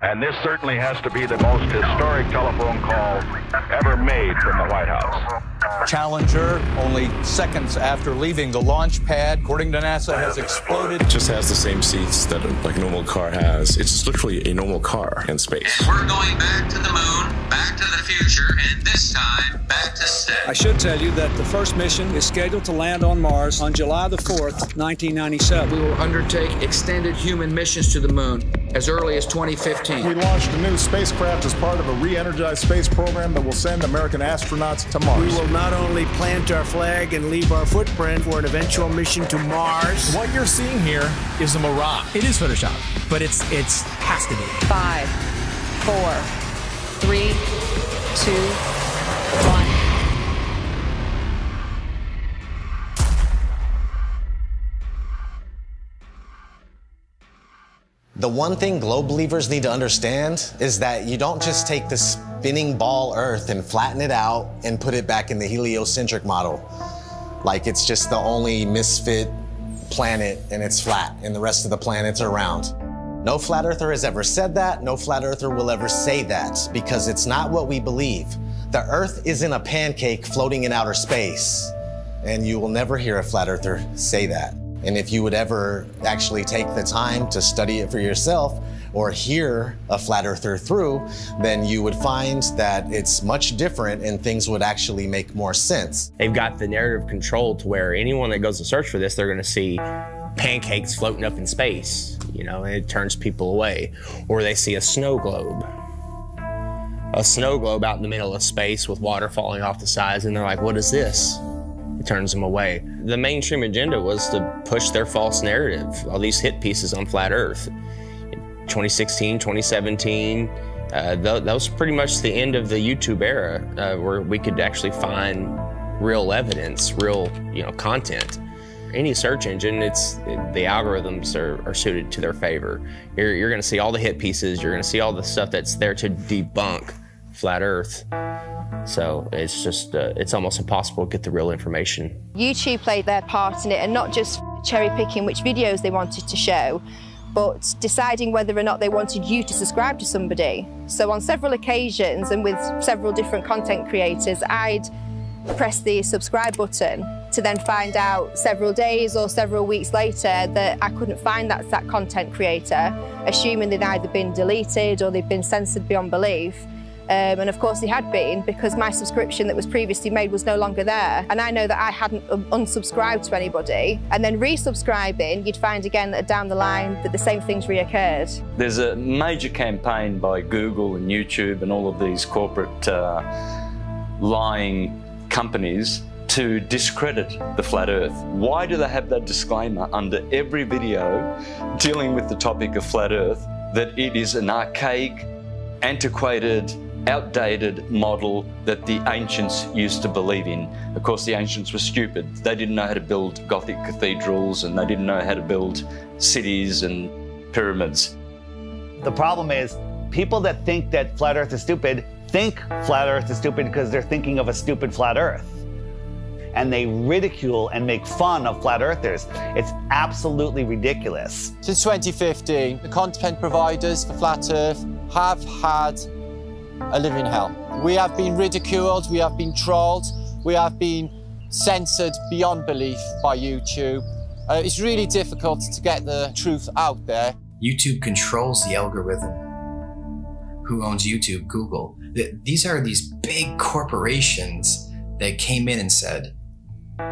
And this certainly has to be the most historic telephone call ever made from the White House. Challenger, only seconds after leaving the launch pad, according to NASA, has exploded. It just has the same seats that like a normal car has. It's just literally a normal car in space. And we're going back to the moon, back to the future, and this time, back to stay. I should tell you that the first mission is scheduled to land on Mars on July the 4th, 1997. We will undertake extended human missions to the moon as early as 2015. We launched a new spacecraft as part of a re-energized space program that will send American astronauts to Mars. We will not only plant our flag and leave our footprint for an eventual mission to Mars. What you're seeing here is a mirage. It is Photoshop, but it's has to be. 5, 4, 3, 2, 1. The one thing globe believers need to understand is that you don't just take the spinning ball Earth and flatten it out and put it back in the heliocentric model. Like it's just the only misfit planet and it's flat and the rest of the planets are round. No flat earther has ever said that. No flat earther will ever say that because it's not what we believe. The Earth isn't a pancake floating in outer space, and you will never hear a flat earther say that. And if you would ever actually take the time to study it for yourself or hear a flat earther through, then you would find that it's much different and things would actually make more sense. They've got the narrative control to where anyone that goes to search for this, they're gonna see pancakes floating up in space, you know, and it turns people away. Or they see a snow globe. A snow globe out in the middle of space with water falling off the sides, and they're like, what is this? It turns them away. The mainstream agenda was to push their false narrative, all these hit pieces on flat Earth. 2016, 2017, that was pretty much the end of the YouTube era where we could actually find real evidence, real content. Any search engine, the algorithms are suited to their favor. You're gonna see all the hit pieces, you're gonna see all the stuff that's there to debunk flat Earth. So it's just, it's almost impossible to get the real information. YouTube played their part in it, and not just cherry picking which videos they wanted to show, but deciding whether or not they wanted you to subscribe to somebody. So on several occasions and with several different content creators, I'd press the subscribe button to then find out several days or several weeks later that I couldn't find that content creator, assuming they'd either been deleted or they'd been censored beyond belief. And of course they had been, because my subscription that was previously made was no longer there. And I know that I hadn't unsubscribed to anybody. And then resubscribing, you'd find again that down the line that the same things reoccurred. There's a major campaign by Google and YouTube and all of these corporate lying companies to discredit the flat Earth. Why do they have that disclaimer under every video dealing with the topic of flat Earth, that it is an archaic, antiquated, outdated model that the ancients used to believe in? Of course, the ancients were stupid. They didn't know how to build Gothic cathedrals, and they didn't know how to build cities and pyramids. The problem is, people that think that flat Earth is stupid think flat Earth is stupid because they're thinking of a stupid flat Earth. And they ridicule and make fun of flat earthers. It's absolutely ridiculous. Since 2015, the content providers for Flat Earth have had a living hell. We have been ridiculed, we have been trolled, we have been censored beyond belief by YouTube. It's really difficult to get the truth out there. YouTube controls the algorithm. Who owns YouTube? Google. These are these big corporations that came in and said,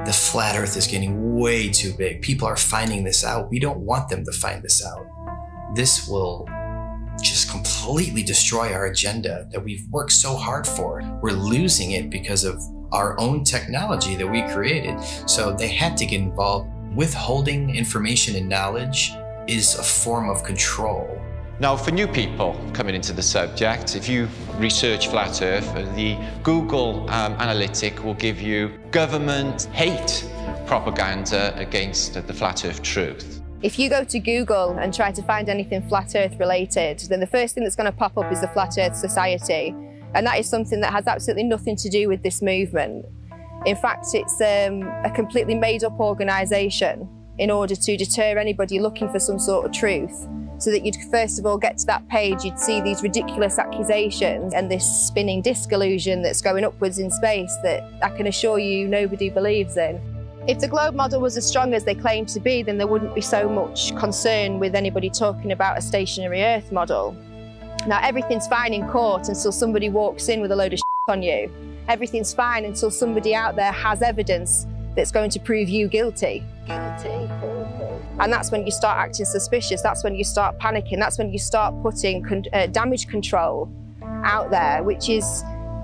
the flat Earth is getting way too big. People are finding this out. We don't want them to find this out. This will just completely destroy our agenda that we've worked so hard for. We're losing it because of our own technology that we created. So they had to get involved. Withholding information and knowledge is a form of control. Now, for new people coming into the subject, if you research flat Earth, the Google analytic will give you government hate propaganda against the flat Earth truth. If you go to Google and try to find anything flat Earth related, then the first thing that's going to pop up is the Flat Earth Society. And that is something that has absolutely nothing to do with this movement. In fact, it's a completely made-up organisation in order to deter anybody looking for some sort of truth. so that you'd first of all get to that page, you'd see these ridiculous accusations and this spinning disc illusion that's going upwards in space that I can assure you nobody believes in. If the globe model was as strong as they claim to be, then there wouldn't be so much concern with anybody talking about a stationary Earth model. Now, everything's fine in court until somebody walks in with a load of shit on you. Everything's fine until somebody out there has evidence that's going to prove you guilty. And that's when you start acting suspicious. That's when you start panicking. That's when you start putting damage control out there, which is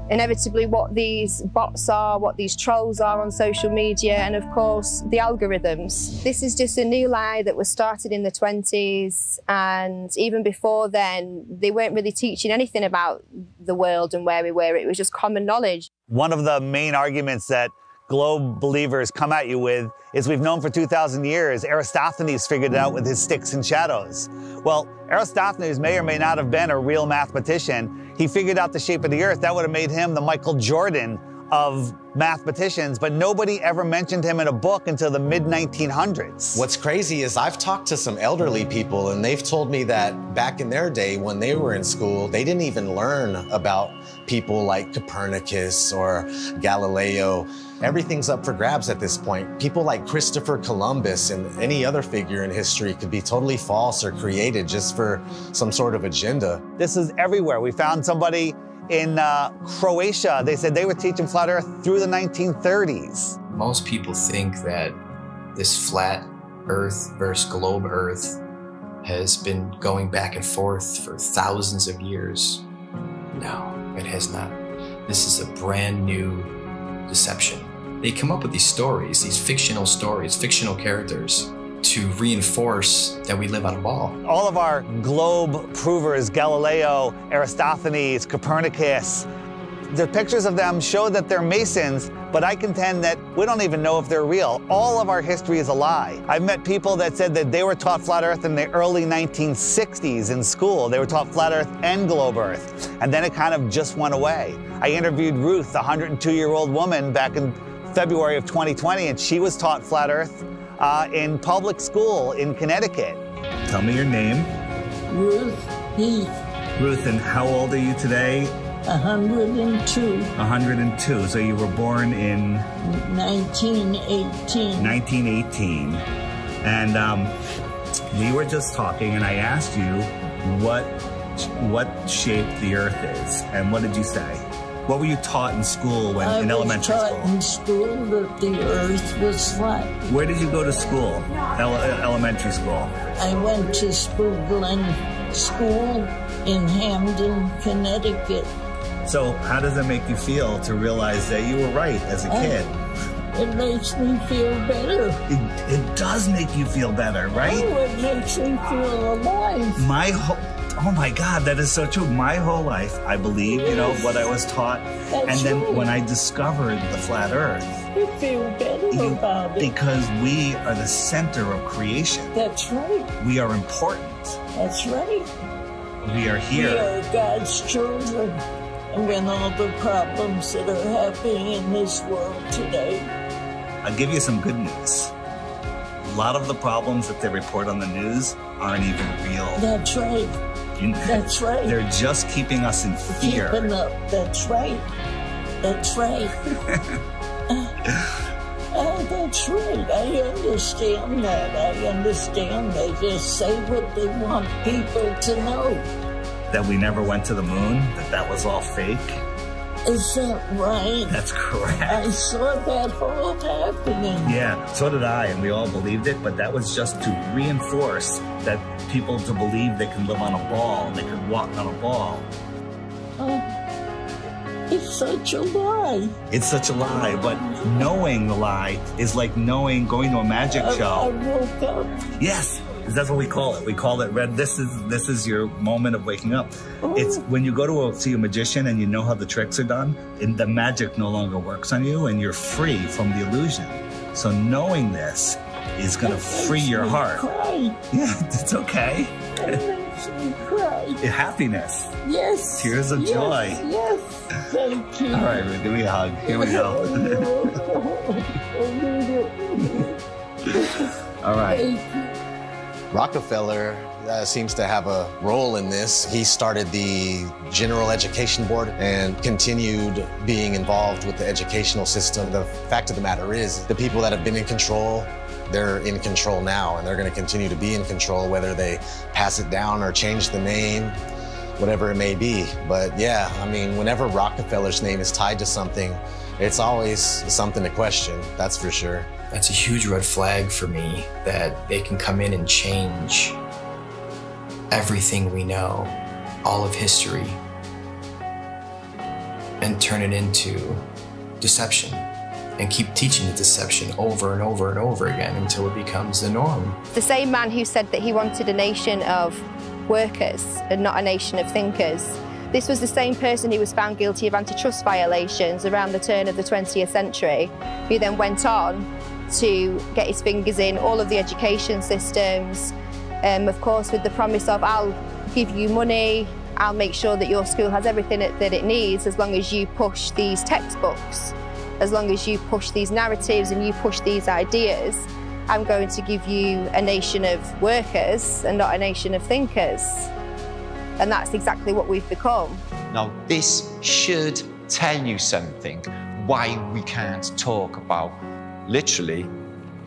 inevitably what these bots are, what these trolls are on social media, and of course the algorithms. This is just a new lie that was started in the 20s, and even before then they weren't really teaching anything about the world and where we were. It was just common knowledge. One of the main arguments that globe believers come at you with is we've known for 2,000 years. Aristophanes figured it out with his sticks and shadows. Well, Aristophanes may or may not have been a real mathematician. He figured out the shape of the earth. That would have made him the Michael Jordan of mathematicians, but nobody ever mentioned him in a book until the mid-1900s. What's crazy is I've talked to some elderly people and they've told me that back in their day when they were in school, they didn't even learn about people like Copernicus or Galileo. Everything's up for grabs at this point. People like Christopher Columbus and any other figure in history could be totally false or created just for some sort of agenda. This is everywhere. We found somebody in Croatia. They said they were teaching flat earth through the 1930s. Most people think that this flat earth versus globe earth has been going back and forth for thousands of years. No, it has not. This is a brand new deception. They come up with these stories, these fictional stories, fictional characters, to reinforce that we live on a ball. All of our globe provers, Galileo, Aristophanes, Copernicus, the pictures of them show that they're Masons, but I contend that we don't even know if they're real. All of our history is a lie. I've met people that said that they were taught flat earth in the early 1960s in school. They were taught flat earth and globe earth, and then it kind of just went away. I interviewed Ruth, a 102-year-old woman, back in February of 2020, and she was taught flat earth in public school in Connecticut. Tell me your name. Ruth Heath. Ruth, and how old are you today? 102. 102. So you were born in 1918. 1918. And we were just talking, and I asked you what shape the Earth is, and what did you say? What were you taught in school in elementary school? I was taught in school that the Earth was flat. Where did you go to school? Elementary school? I went to Sprudelin School in Hamden, Connecticut. So how does it make you feel to realize that you were right as a kid? It makes me feel better. It does make you feel better, right? Oh, it makes me feel alive. Oh my God, that is so true. My whole life, I believe, you know, what I was taught. That's and then right. When I discovered the flat earth. You feel better about it. Because we are the center of creation. That's right. We are important. That's right. We are here. We are God's children. And when all the problems that are happening in this world today. I'll give you some good news. A lot of the problems that they report on the news aren't even real. That's right. That's right. They're just keeping us in fear. Keeping up. That's right. That's right. That's right. I understand that. I understand. They just say what they want people to know. That we never went to the moon? That was all fake? Is that right? That's correct. I saw that all happening. Yeah, so did I, and we all believed it, but that was just to reinforce that people to believe they can live on a ball, and they could walk on a ball. It's such a lie. It's such a lie, but knowing the lie is like going to a magic show. I woke up. Yes. That's what we call it. We call it red. This is your moment of waking up. It's when you go to see a magician and you know how the tricks are done, and the magic no longer works on you, and you're free from the illusion. So knowing this is going to free your heart. Cry. Yeah, it's okay. It makes me cry. Happiness. Yes. Tears of joy. Yes. Thank you. All right, Ruth, give me a hug. Here we go. All right. Rockefeller seems to have a role in this. He started the General Education Board and continued being involved with the educational system. The fact of the matter is, the people that have been in control, they're in control now, and they're going to continue to be in control, whether they pass it down or change the name, whatever it may be. But yeah, I mean, whenever Rockefeller's name is tied to something, it's always something to question, that's for sure. That's a huge red flag for me, that they can come in and change everything we know, all of history, and turn it into deception, and keep teaching the deception over and over and over again until it becomes the norm. The same man who said that he wanted a nation of workers and not a nation of thinkers. This was the same person who was found guilty of antitrust violations around the turn of the 20th century, who then went on to get his fingers in all of the education systems, of course with the promise of, I'll give you money, I'll make sure that your school has everything that it needs as long as you push these textbooks, as long as you push these narratives and you push these ideas. I'm going to give you a nation of workers and not a nation of thinkers. And that's exactly what we've become. Now, this should tell you something, why we can't talk about, literally,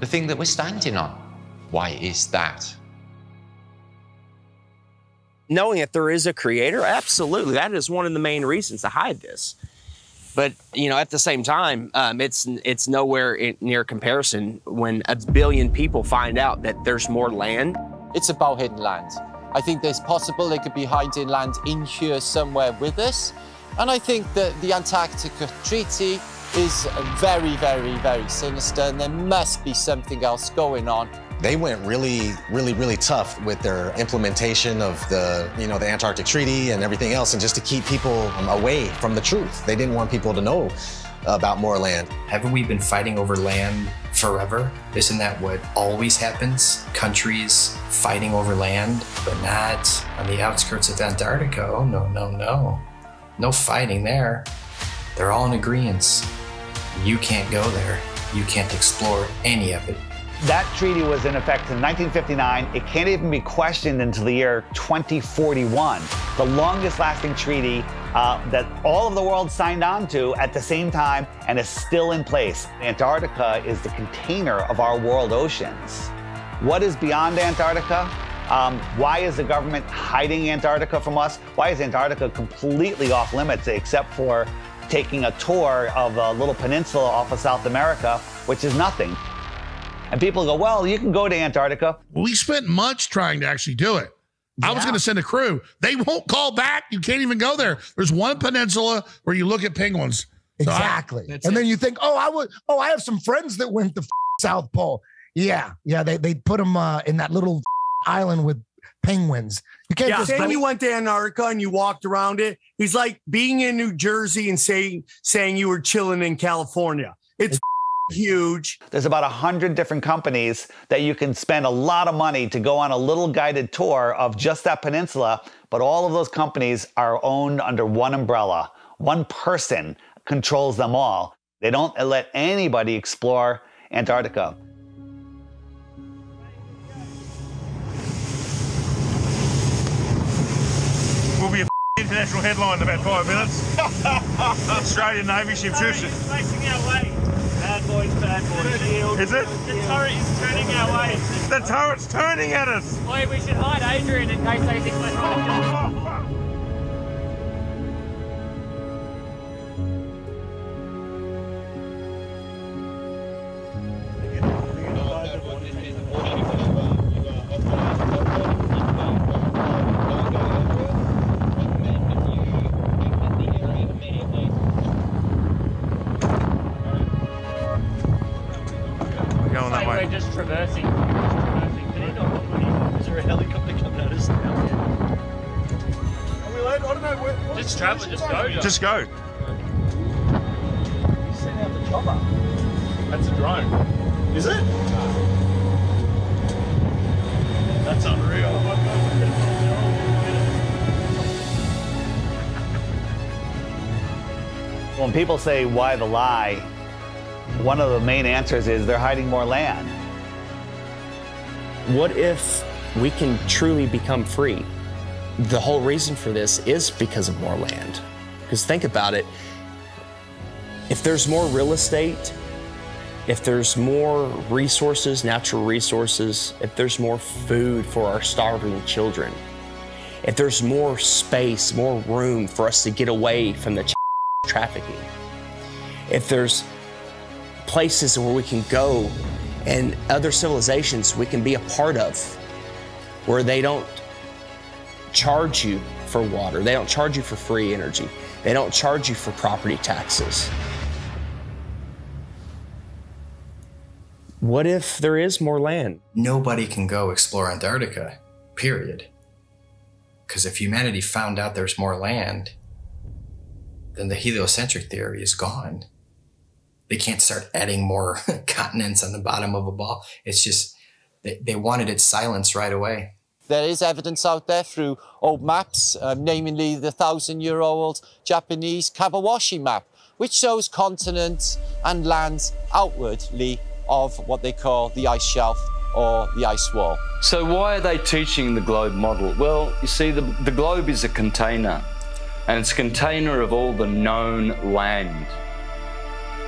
the thing that we're standing on. Why is that? Knowing that there is a creator, absolutely. That is one of the main reasons to hide this. But, you know, at the same time, it's nowhere near comparison when a billion people find out that there's more land. It's about hidden land. I think there's possible they could be hiding land in here somewhere with us. And I think that the Antarctica Treaty is very, very, very sinister, and there must be something else going on. They went really, really, really tough with their implementation of the, you know, the Antarctic Treaty and everything else, and just to keep people away from the truth. They didn't want people to know about more land. Haven't we been fighting over land forever? Isn't that what always happens? Countries fighting over land, but not on the outskirts of Antarctica. Oh, no, no, no. No fighting there. They're all in agreement. You can't go there. You can't explore any of it. That treaty was in effect in 1959. It can't even be questioned until the year 2041. The longest lasting treaty that all of the world signed on to at the same time and is still in place. Antarctica is the container of our world oceans. What is beyond Antarctica? Why is the government hiding Antarctica from us? Why is Antarctica completely off limits except for taking a tour of a little peninsula off of South America, which is nothing? And people go, well, you can go to Antarctica. We spent months trying to actually do it. I was going to send a crew. They won't call back. You can't even go there. There's one peninsula where you look at penguins. So exactly. And then you think, I have some friends that went to South Pole. Yeah. They put them in that little island with penguins. You can't just saying you went to Antarctica and you walked around it. He's like being in New Jersey and saying you were chilling in California. It's huge. There's about 100 different companies that you can spend a lot of money to go on a little guided tour of just that peninsula, but all of those companies are owned under one umbrella. One person controls them all. They don't let anybody explore Antarctica. Will be a international headline in about 5 minutes. Australian Navy ship shoots it. Facing our way. Bad boys, yield. Is it? The turret is turning our way. The turret's turning at us. Boy, we should hide Adrian in case they think we're trying to We're just traversing. Is there a helicopter coming at us now? Are we late? I don't know. Where just travel, just go. Just go. You sent out the chopper. That's a drone. Is it? That's unreal. When people say, why the lie? One of the main answers is they're hiding more land. What if we can truly become free. The whole reason for this is because of more land. Because think about it, if there's more real estate, if there's more resources, natural resources, if there's more food for our starving children, if there's more space, more room for us to get away from the trafficking, if there's places where we can go and other civilizations we can be a part of, where they don't charge you for water, they don't charge you for free energy, they don't charge you for property taxes. What if there is more land? Nobody can go explore Antarctica, period. Because if humanity found out there's more land, then the heliocentric theory is gone. They can't start adding more continents on the bottom of a ball. It's just, they wanted it silenced right away. There is evidence out there through old maps, namely the 1,000-year-old Japanese Kawabashi map, which shows continents and lands outwardly of what they call the ice shelf or the ice wall. So why are they teaching the globe model? Well, you see, the globe is a container, and it's a container of all the known land.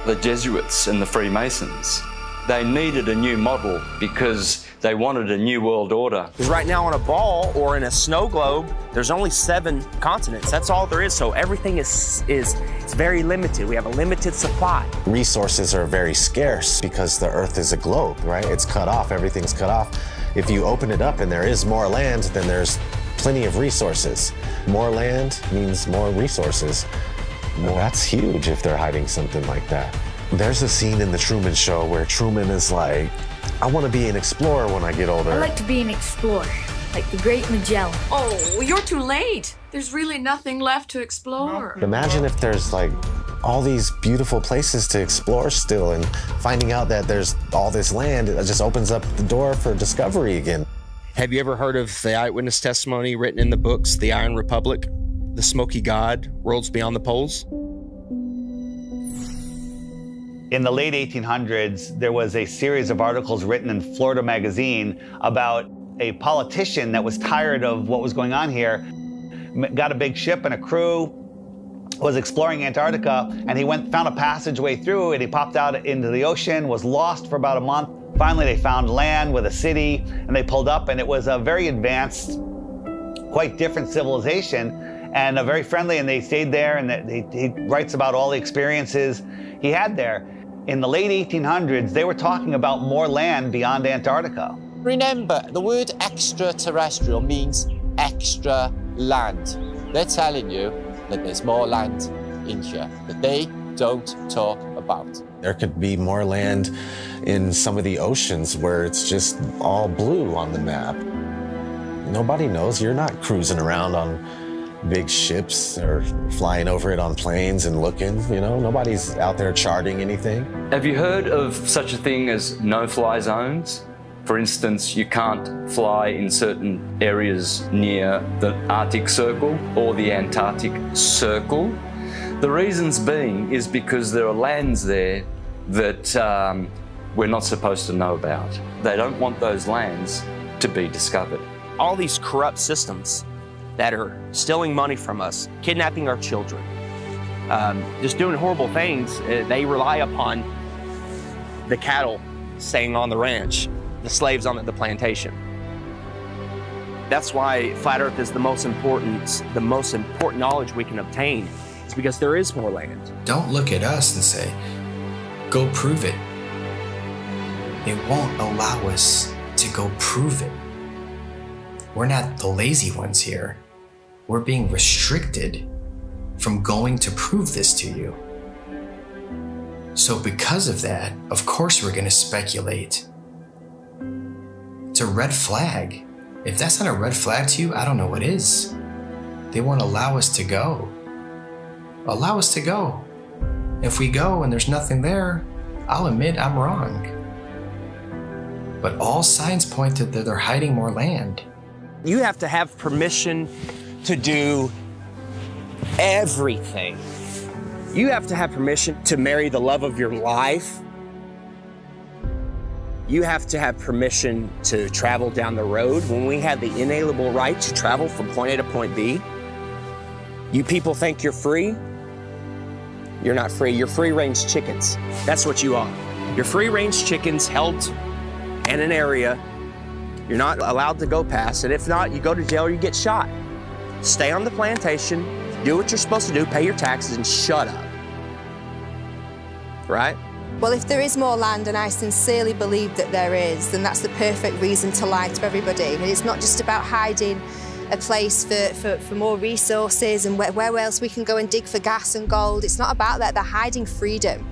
The Jesuits and the Freemasons, they needed a new model because they wanted a new world order. Because right now on a ball or in a snow globe, there's only 7 continents. That's all there is. So everything is very limited. We have a limited supply. Resources are very scarce because the Earth is a globe, right? It's cut off, everything's cut off. If you open it up and there is more land, then there's plenty of resources. More land means more resources. Well, that's huge if they're hiding something like that. There's a scene in The Truman Show where Truman is like, I want to be an explorer when I get older. I like to be an explorer, like the Great Magellan. Oh, well, you're too late. There's really nothing left to explore. Imagine if there's like all these beautiful places to explore still, and finding out that there's all this land, it just opens up the door for discovery again. Have you ever heard of the eyewitness testimony written in the books, The Iron Republic, The Smoky God, Worlds Beyond the Poles? In the late 1800s, there was a series of articles written in Florida Magazine about a politician that was tired of what was going on here, got a big ship and a crew, was exploring Antarctica, and he found a passageway through, and he popped out into the ocean, was lost for about a month. Finally, they found land with a city, and they pulled up, and it was a very advanced, quite different civilization, and very friendly, and they stayed there, and he writes about all the experiences he had there. In the late 1800s, they were talking about more land beyond Antarctica. Remember, the word extraterrestrial means extra land. They're telling you that there's more land in here that they don't talk about. There could be more land in some of the oceans where it's just all blue on the map. Nobody knows. You're not cruising around on big ships or flying over it on planes and looking, you know, nobody's out there charting anything. Have you heard of such a thing as no-fly zones? For instance, you can't fly in certain areas near the Arctic Circle or the Antarctic Circle. The reasons being is because there are lands there that we're not supposed to know about. They don't want those lands to be discovered. All these corrupt systems that are stealing money from us, kidnapping our children, just doing horrible things. They rely upon the cattle staying on the ranch, the slaves on the plantation. That's why flat Earth is the most important knowledge we can obtain. It's because there is more land. Don't look at us and say, go prove it. They won't allow us to go prove it. We're not the lazy ones here. We're being restricted from going to prove this to you. So because of that, of course we're going to speculate. It's a red flag. If that's not a red flag to you, I don't know what is. They won't allow us to go. Allow us to go. If we go and there's nothing there, I'll admit I'm wrong. But all signs point to that they're hiding more land. You have to have permission to do everything. You have to have permission to marry the love of your life. You have to have permission to travel down the road. When we have the inalienable right to travel from point A to point B, you people think you're free. You're not free. You're free-range chickens. That's what you are. You're free-range chickens held in an area. You're not allowed to go past it. If not, you go to jail or you get shot. Stay on the plantation, do what you're supposed to do, pay your taxes, and shut up. Right? Well, if there is more land, and I sincerely believe that there is, then that's the perfect reason to lie to everybody. And it's not just about hiding a place for more resources and where else we can go and dig for gas and gold. It's not about that. They're hiding freedom.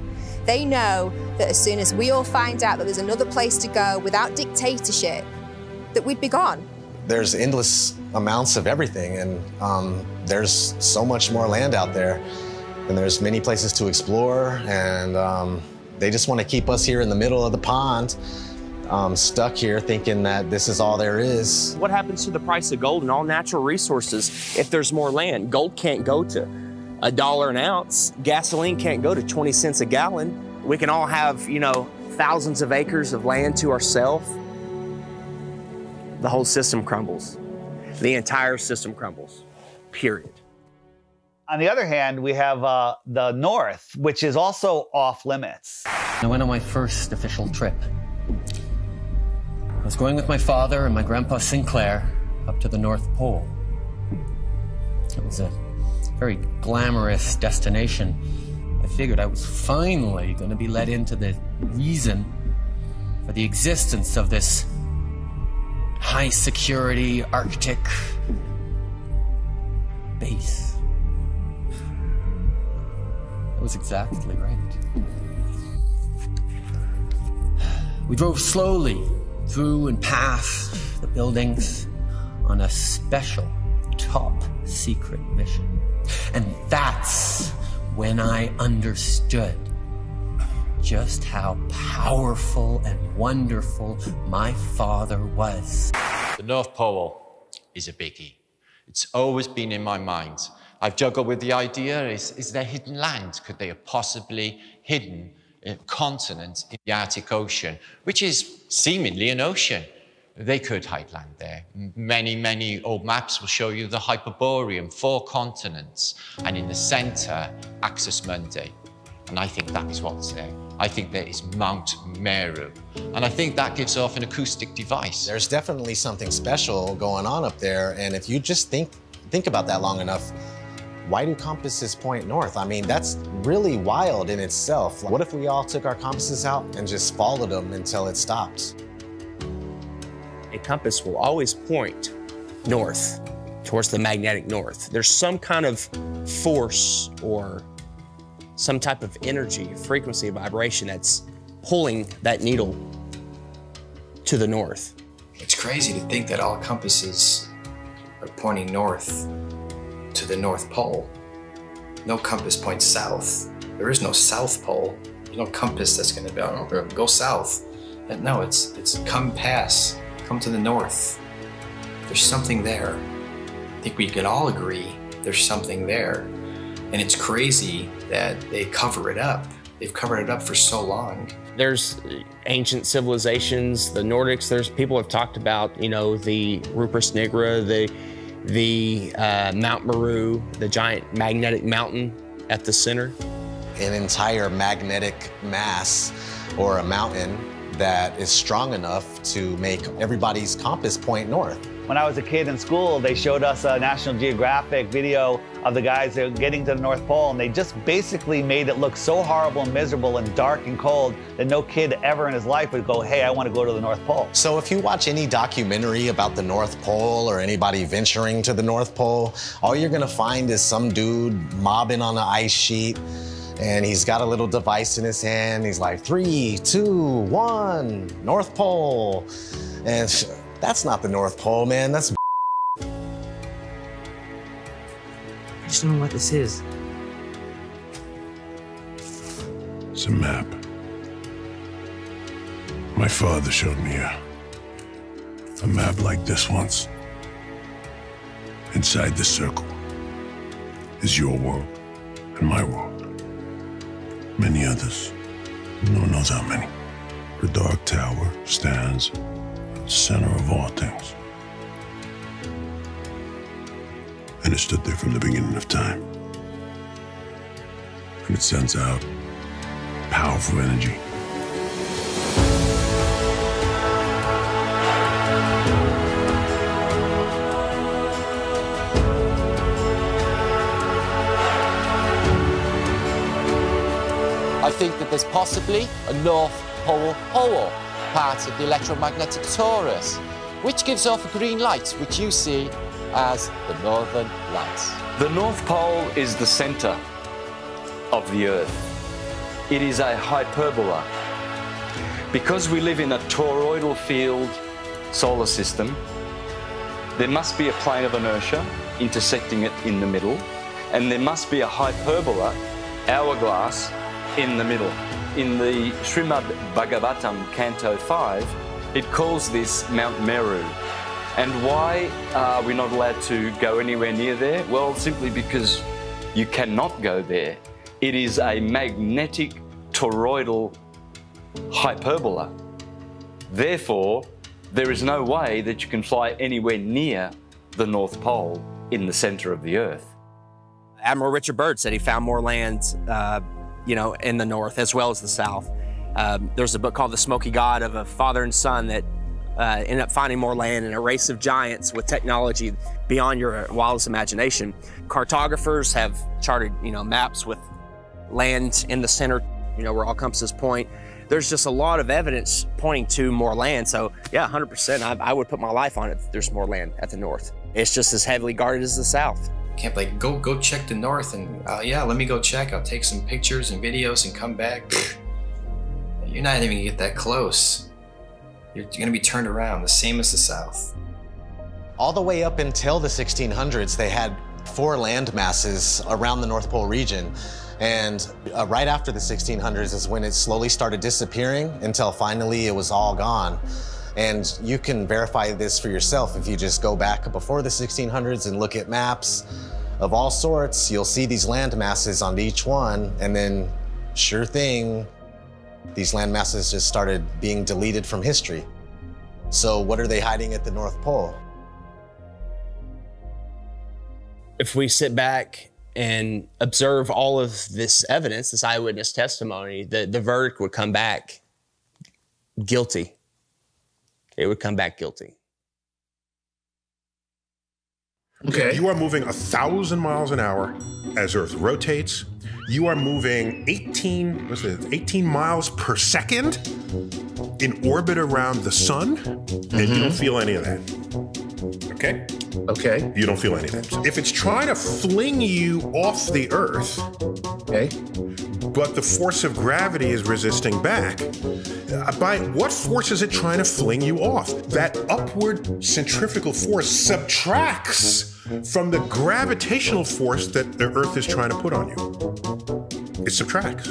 They know that as soon as we all find out that there's another place to go without dictatorship, that we'd be gone. There's endless amounts of everything, and there's so much more land out there, and there's many places to explore, and they just want to keep us here in the middle of the pond, stuck here thinking that this is all there is. What happens to the price of gold and all natural resources if there's more land? Gold can't go to $1 an ounce. Gasoline can't go to 20 cents a gallon. We can all have, you know, thousands of acres of land to ourselves. The whole system crumbles. The entire system crumbles, period. On the other hand, we have the North, which is also off limits. I went on my first official trip. I was going with my father and my grandpa Sinclair up to the North Pole. It was a very glamorous destination. I figured I was finally going to be let into the reason for the existence of this high security Arctic base. That was exactly right. We drove slowly through and past the buildings on a special top secret mission. And that's when I understood just how powerful and wonderful my father was. The North Pole is a biggie. It's always been in my mind. I've juggled with the idea, is there hidden land? Could they have possibly hidden a continent in the Arctic Ocean, which is seemingly an ocean? They could hide land there. Many, many old maps will show you the Hyperborean, 4 continents, and in the center, Axis Mundi. And I think that is what's there. I think there is Mount Meru. And I think that gives off an acoustic device. There's definitely something special going on up there, and if you just think about that long enough, why do compasses point north? I mean, that's really wild in itself. What if we all took our compasses out and just followed them until it stopped? A compass will always point north, towards the magnetic north. There's some kind of force or some type of energy, frequency, vibration that's pulling that needle to the north. It's crazy to think that all compasses are pointing north to the North Pole. No compass points south. There is no South Pole. There's no compass that's gonna be, oh, go south. No, it's come to the north. There's something there. I think we could all agree there's something there. And it's crazy that they cover it up. They've covered it up for so long. There's ancient civilizations, the Nordics, there's people have talked about, you know, the Rupert Nigra, the Mount Meru, the giant magnetic mountain at the center. An entire magnetic mass or a mountain that is strong enough to make everybody's compass point north. When I was a kid in school, they showed us a National Geographic video of the guys that were getting to the North Pole, and they just basically made it look so horrible and miserable and dark and cold that no kid ever in his life would go, hey, I want to go to the North Pole. So if you watch any documentary about the North Pole or anybody venturing to the North Pole, all you're gonna find is some dude mobbing on an ice sheet, and he's got a little device in his hand. He's like, 3, 2, 1, North Pole. And that's not the North Pole, man. That's I just don't know what this is. It's a map. My father showed me a map like this once. Inside the circle is your world and my world. Many others. No one knows how many. The dark tower stands at the center of all things. And it stood there from the beginning of time. And it sends out powerful energy. I think that there's possibly a North Pole hole part of the electromagnetic torus, which gives off a green light, which you see as the Northern Lights. The North Pole is the center of the Earth. It is a hyperbola. Because we live in a toroidal field solar system, there must be a plane of inertia intersecting it in the middle, and there must be a hyperbola, hourglass, in the middle. In the Srimad Bhagavatam, Canto 5, it calls this Mount Meru. And why are we not allowed to go anywhere near there? Well, simply because you cannot go there. It is a magnetic toroidal hyperbola. Therefore, there is no way that you can fly anywhere near the North Pole in the center of the Earth. Admiral Richard Byrd said he found more land in the north as well as the south. There's a book called The Smoky God of a father and son that ended up finding more land in a race of giants with technology beyond your wildest imagination. Cartographers have charted, maps with land in the center, where all compasses point. There's just a lot of evidence pointing to more land. So yeah, 100%, I would put my life on it that there's more land at the north. It's just as heavily guarded as the south. Can't be like, go check the north and yeah, let me go check. I'll take some pictures and videos and come back. You're not even gonna get that close. You're gonna be turned around, the same as the south. All the way up until the 1600s, they had 4 land masses around the North Pole region. And right after the 1600s is when it slowly started disappearing until finally it was all gone. And you can verify this for yourself if you just go back before the 1600s and look at maps of all sorts. You'll see these land masses on each one, and then sure thing, these land masses just started being deleted from history. So what are they hiding at the North Pole? If we sit back and observe all of this evidence, this eyewitness testimony, the verdict would come back guilty. It would come back guilty. Okay. You are moving 1,000 miles an hour as Earth rotates. You are moving 18 miles per second in orbit around the sun, and you don't feel any of that. Okay? Okay. You don't feel any of that. If it's trying to fling you off the Earth, okay, but the force of gravity is resisting back, by what force is it trying to fling you off? That upward centrifugal force subtracts from the gravitational force that the Earth is trying to put on you. It subtracts.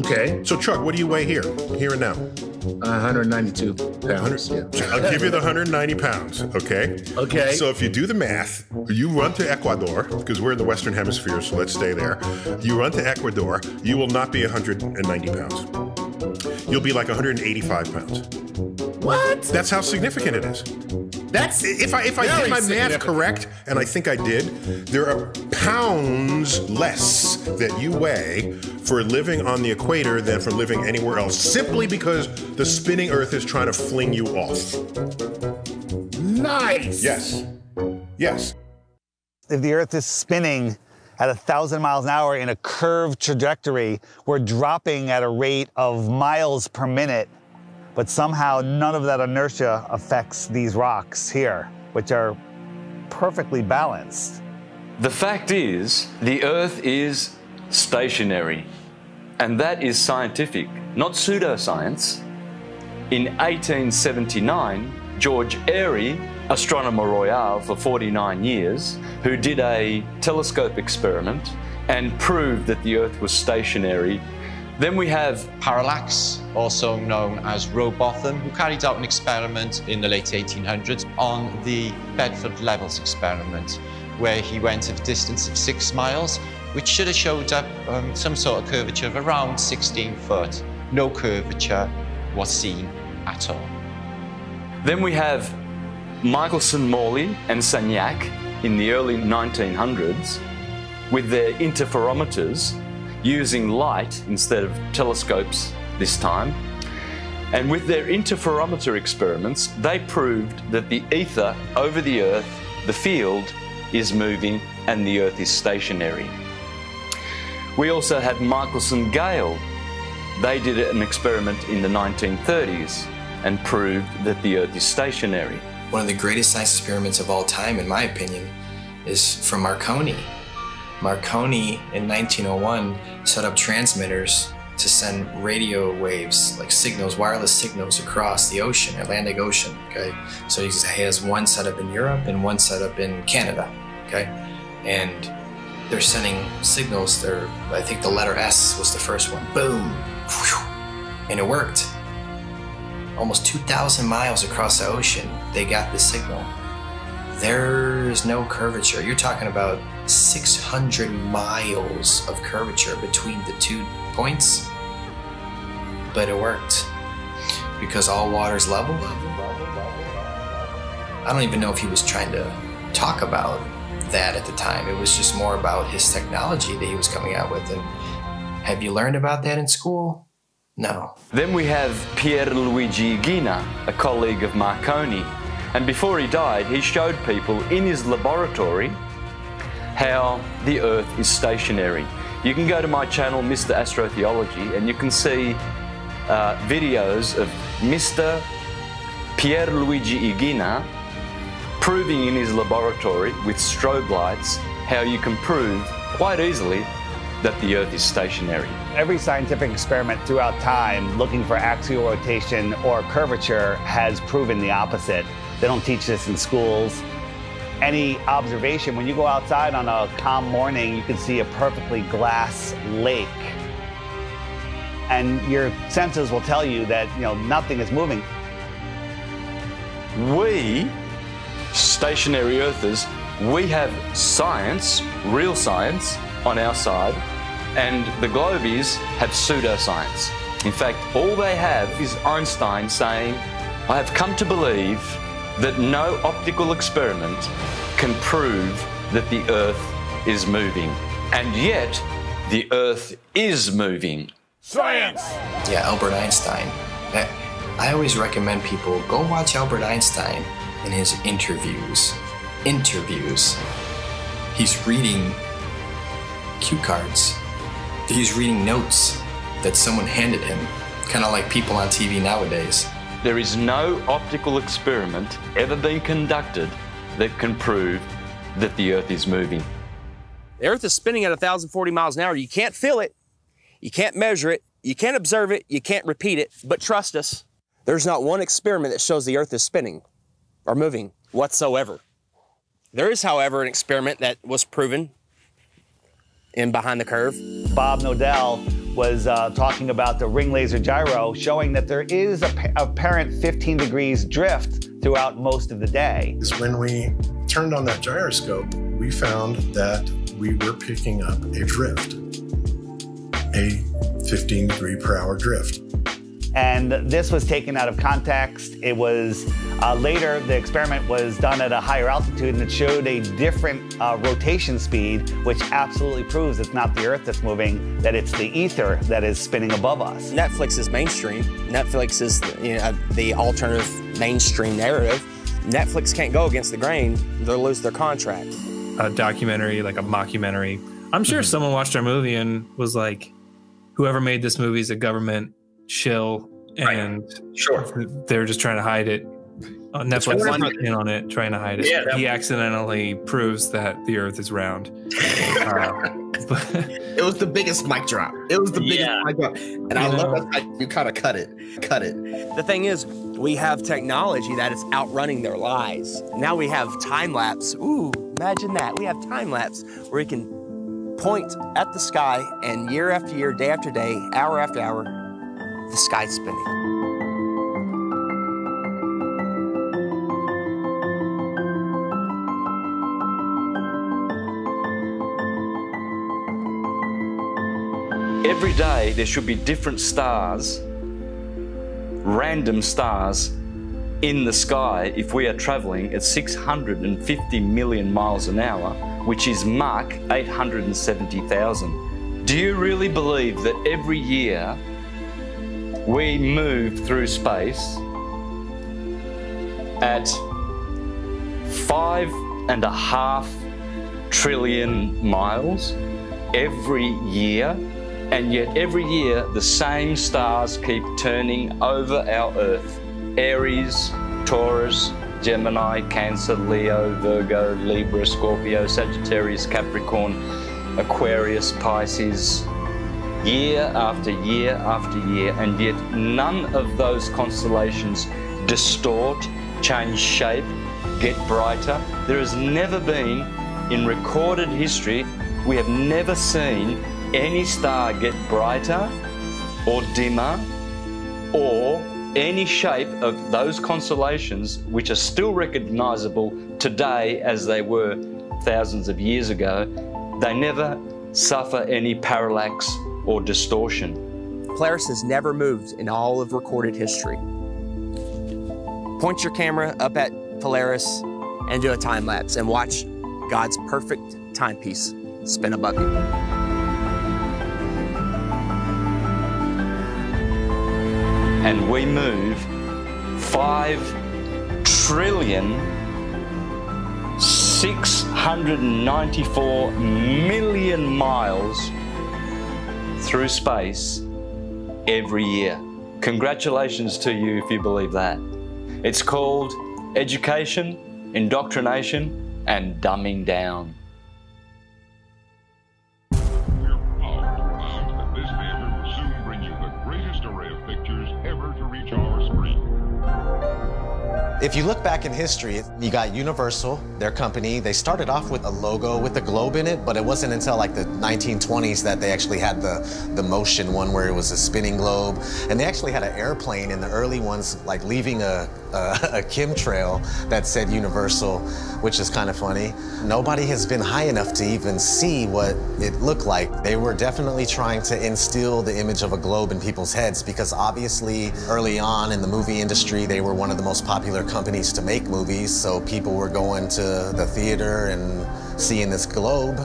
Okay. So Chuck, what do you weigh here and now? 192 pounds. Yeah. I'll give you the 190 pounds, okay? Okay. So if you do the math, you run to Ecuador, because we're in the Western Hemisphere, so let's stay there. You run to Ecuador, you will not be 190 pounds. You'll be like 185 pounds. What? That's how significant it is. That's if I did my math correct, and I think I did, there are pounds less that you weigh for living on the equator than for living anywhere else, simply because the spinning Earth is trying to fling you off. Nice. Yes. Yes. If the Earth is spinning at 1,000 miles an hour in a curved trajectory, we're dropping at a rate of miles per minute. But somehow none of that inertia affects these rocks here, which are perfectly balanced. The fact is, the Earth is stationary, and that is scientific, not pseudoscience. In 1879, George Airy, astronomer royal for 49 years, who did a telescope experiment and proved that the Earth was stationary. Then we have Parallax, also known as Rowbotham, who carried out an experiment in the late 1800s on the Bedford Levels experiment, where he went at a distance of 6 miles, which should have showed up some sort of curvature of around 16 foot. No curvature, was seen at all. Then we have Michelson, Morley and Sagnac in the early 1900s with their interferometers using light instead of telescopes this time. And with their interferometer experiments, they proved that the ether over the Earth, the field, is moving and the Earth is stationary. We also had Michelson Gale. They did an experiment in the 1930s and proved that the Earth is stationary. One of the greatest science experiments of all time, in my opinion, is from Marconi. Marconi in 1901 set up transmitters to send radio waves, like signals, wireless signals across the ocean, Atlantic Ocean, okay? So he has one set up in Europe and one set up in Canada, okay? And they're sending signals, I think the letter S was the first one, boom, and it worked. Almost 2,000 miles across the ocean, they got the signal. There's no curvature. You're talking about 600 miles of curvature between the 2 points, but it worked because all water's level. I don't even know if he was trying to talk about that at the time. It was just more about his technology that he was coming out with. And have you learned about that in school? No. Then we have Pierluigi Ghina, a colleague of Marconi. And before he died, he showed people in his laboratory how the Earth is stationary. You can go to my channel, Mr. Astrotheology, and you can see videos of Mr. Pierluigi Ghina proving in his laboratory with strobe lights how you can prove quite easily that the Earth is stationary. Every scientific experiment throughout time looking for axial rotation or curvature has proven the opposite. They don't teach this in schools. Any observation, when you go outside on a calm morning, you can see a perfectly glass lake. And your senses will tell you that, nothing is moving. We, stationary Earthers, we have science, real science, on our side, and the globies have pseudoscience. In fact, all they have is Einstein saying, "I have come to believe that no optical experiment can prove that the Earth is moving." And yet, the Earth is moving. Science! Yeah, Albert Einstein. I always recommend people go watch Albert Einstein in his interviews. He's reading cue cards. He's reading notes that someone handed him, kind of like people on TV nowadays. There is no optical experiment ever been conducted that can prove that the Earth is moving. The Earth is spinning at 1,040 miles an hour. You can't feel it. You can't measure it. You can't observe it. You can't repeat it. But trust us, there's not one experiment that shows the Earth is spinning or moving whatsoever. There is, however, an experiment that was proven in Behind the Curve. Bob Nodell was talking about the ring laser gyro, showing that there is a apparent 15 degrees drift throughout most of the day. When we turned on that gyroscope, we found that we were picking up a drift, a 15 degree per hour drift. And this was taken out of context. It was later, the experiment was done at a higher altitude and it showed a different rotation speed, which absolutely proves it's not the Earth that's moving, that it's the ether that is spinning above us. Netflix is mainstream. Netflix is the alternative mainstream narrative. Netflix can't go against the grain. They'll lose their contract. A documentary, like a mockumentary. I'm sure someone watched our movie and was like, whoever made this movie is a government shill, and they're just trying to hide it. Netflix is in on it, trying to hide it. Yeah, he accidentally proves that the Earth is round. It was the biggest mic drop. It was the biggest mic drop, and I love that you kind of cut it. The thing is, we have technology that is outrunning their lies. Now we have time lapse. Ooh, imagine that. We have time lapse where we can point at the sky, and year after year, day after day, hour after hour, the sky's spinning. Every day there should be different stars random stars in the sky if we are traveling at 650 million miles an hour, which is Mach 870,000. Do you really believe that every year we move through space at 5.5 trillion miles every year? And yet every year the same stars keep turning over our Earth. Aries, Taurus, Gemini, Cancer, Leo, Virgo, Libra, Scorpio, Sagittarius, Capricorn, Aquarius, Pisces, year after year after year, and yet none of those constellations distort, change shape, get brighter. There has never been, in recorded history, we have never seen any star get brighter or dimmer or any shape of those constellations which are still recognizable today as they were thousands of years ago. They never suffer any parallax or distortion. Polaris has never moved in all of recorded history. Point your camera up at Polaris and do a time lapse and watch God's perfect timepiece spin above you. And we move 5,694,000,000 miles through space every year. Congratulations to you if you believe that. It's called education, indoctrination, and dumbing down. If you look back in history, you got Universal, their company. They started off with a logo with a globe in it, but it wasn't until like the 1920s that they actually had the motion one where it was a spinning globe. And they actually had an airplane in the early ones, like leaving a chemtrail that said Universal, which is kind of funny. Nobody has been high enough to even see what it looked like. They were definitely trying to instill the image of a globe in people's heads because obviously early on in the movie industry, they were one of the most popular companies to make movies, so people were going to the theater and seeing this globe.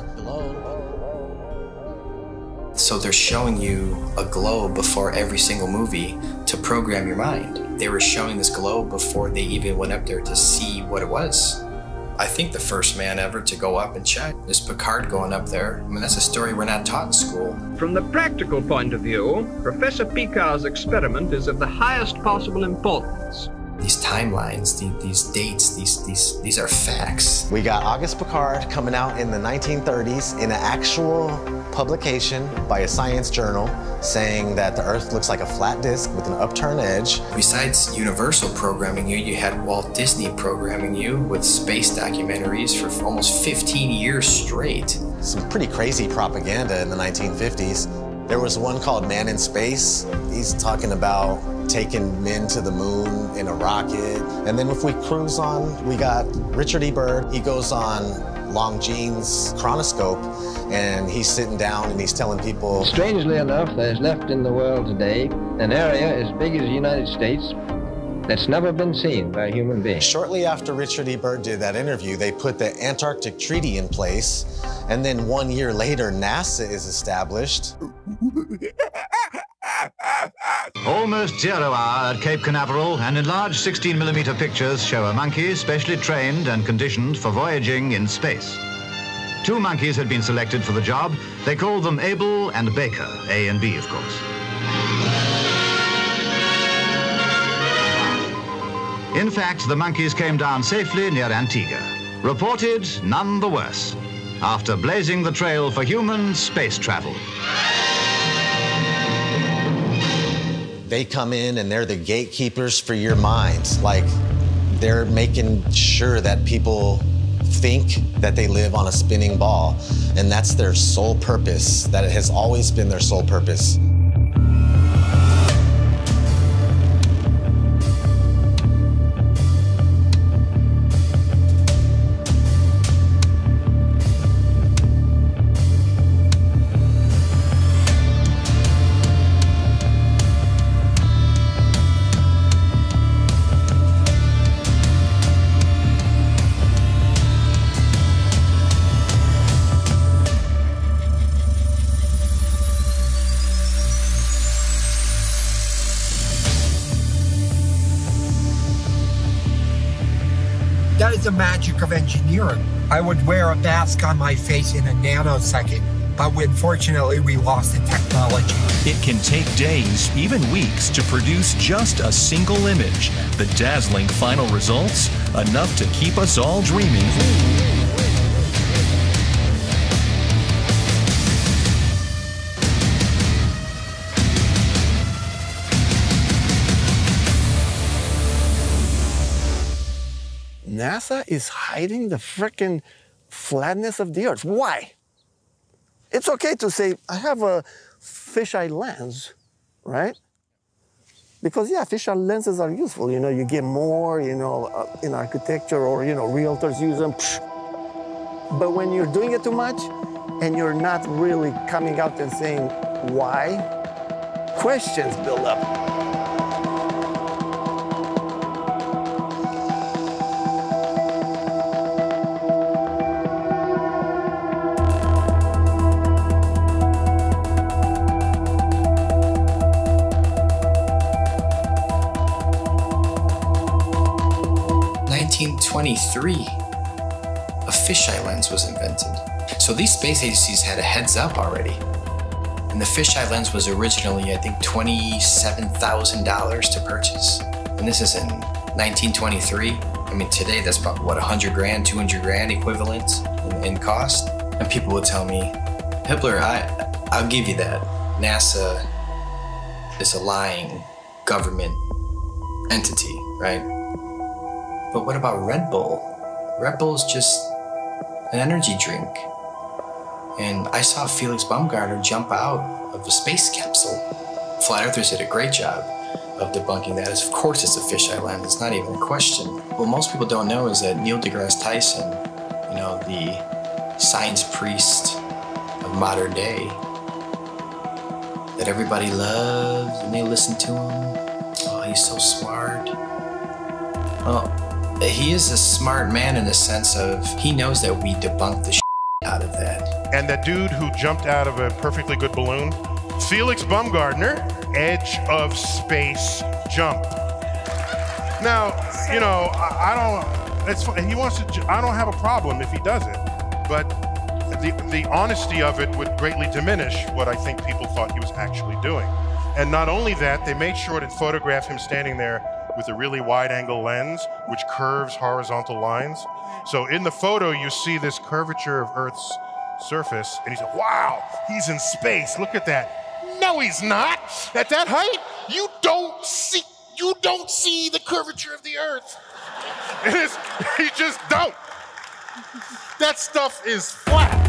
So they're showing you a globe before every single movie to program your mind. They were showing this globe before they even went up there to see what it was. I think the first man ever to go up and check is Picard going up there. I mean, that's a story we're not taught in school. From the practical point of view, Professor Picard's experiment is of the highest possible importance. These timelines, these dates, these are facts. We got August Picard coming out in the 1930s in an actual publication by a science journal saying that the Earth looks like a flat disk with an upturned edge. Besides Universal programming you, you had Walt Disney programming you with space documentaries for almost 15 years straight. Some pretty crazy propaganda in the 1950s. There was one called Man in Space. He's talking about taking men to the moon in a rocket. And then if we cruise on, we got Richard E. Byrd. He goes on Longines chronoscope and he's sitting down and he's telling people. Strangely enough, there's left in the world today an area as big as the United States that's never been seen by a human being. Shortly after Richard E. Byrd did that interview, they put the Antarctic Treaty in place. And then 1 year later, NASA is established. Almost 0 hour at Cape Canaveral, and enlarged 16mm pictures show a monkey specially trained and conditioned for voyaging in space. 2 monkeys had been selected for the job. They called them Abel and Baker, A and B, of course. In fact, the monkeys came down safely near Antigua. Reported none the worse, after blazing the trail for human space travel. They come in and they're the gatekeepers for your mind. Like, they're making sure that people think that they live on a spinning ball. And that's their sole purpose, that it has always been their sole purpose. That is the magic of engineering. I would wear a mask on my face in a nanosecond, but unfortunately we lost the technology. It can take days, even weeks, to produce just a single image. The dazzling final results, enough to keep us all dreaming. NASA is hiding the frickin' flatness of the Earth. Why? It's okay to say, I have a fisheye lens, right? Because, yeah, fisheye lenses are useful. You know, you get more, you know, in architecture or, you know, realtors use them. But when you're doing it too much and you're not really coming out and saying why, questions build up. A fisheye lens was invented. So these space agencies had a heads up already. And the fisheye lens was originally, I think, $27,000 to purchase. And this is in 1923. I mean, today that's about, what, 100 grand, 200 grand equivalent in cost? And people would tell me, Hitler, I'll give you that. NASA is a lying government entity, right? But what about Red Bull? Red Bull is just an energy drink. And I saw Felix Baumgartner jump out of a space capsule. Flat Earthers did a great job of debunking that. Of course it's a fisheye lens, it's not even a question. What most people don't know is that Neil deGrasse Tyson, you know, the science priest of modern day, that everybody loves and they listen to him. Oh, he's so smart. Well, he is a smart man in the sense of he knows that we debunked the out of that. And that dude who jumped out of a perfectly good balloon, Felix Baumgartner, edge of space jump. Now, you know, I don't. It's he wants to. I don't have a problem if he does it, but the honesty of it would greatly diminish what I think people thought he was actually doing. And not only that, they made sure to photograph him standing there with a really wide-angle lens, which curves horizontal lines. So in the photo, you see this curvature of Earth's surface, and he's like, wow, he's in space, look at that. No, he's not. At that height, you don't see the curvature of the Earth. You just don't. That stuff is flat.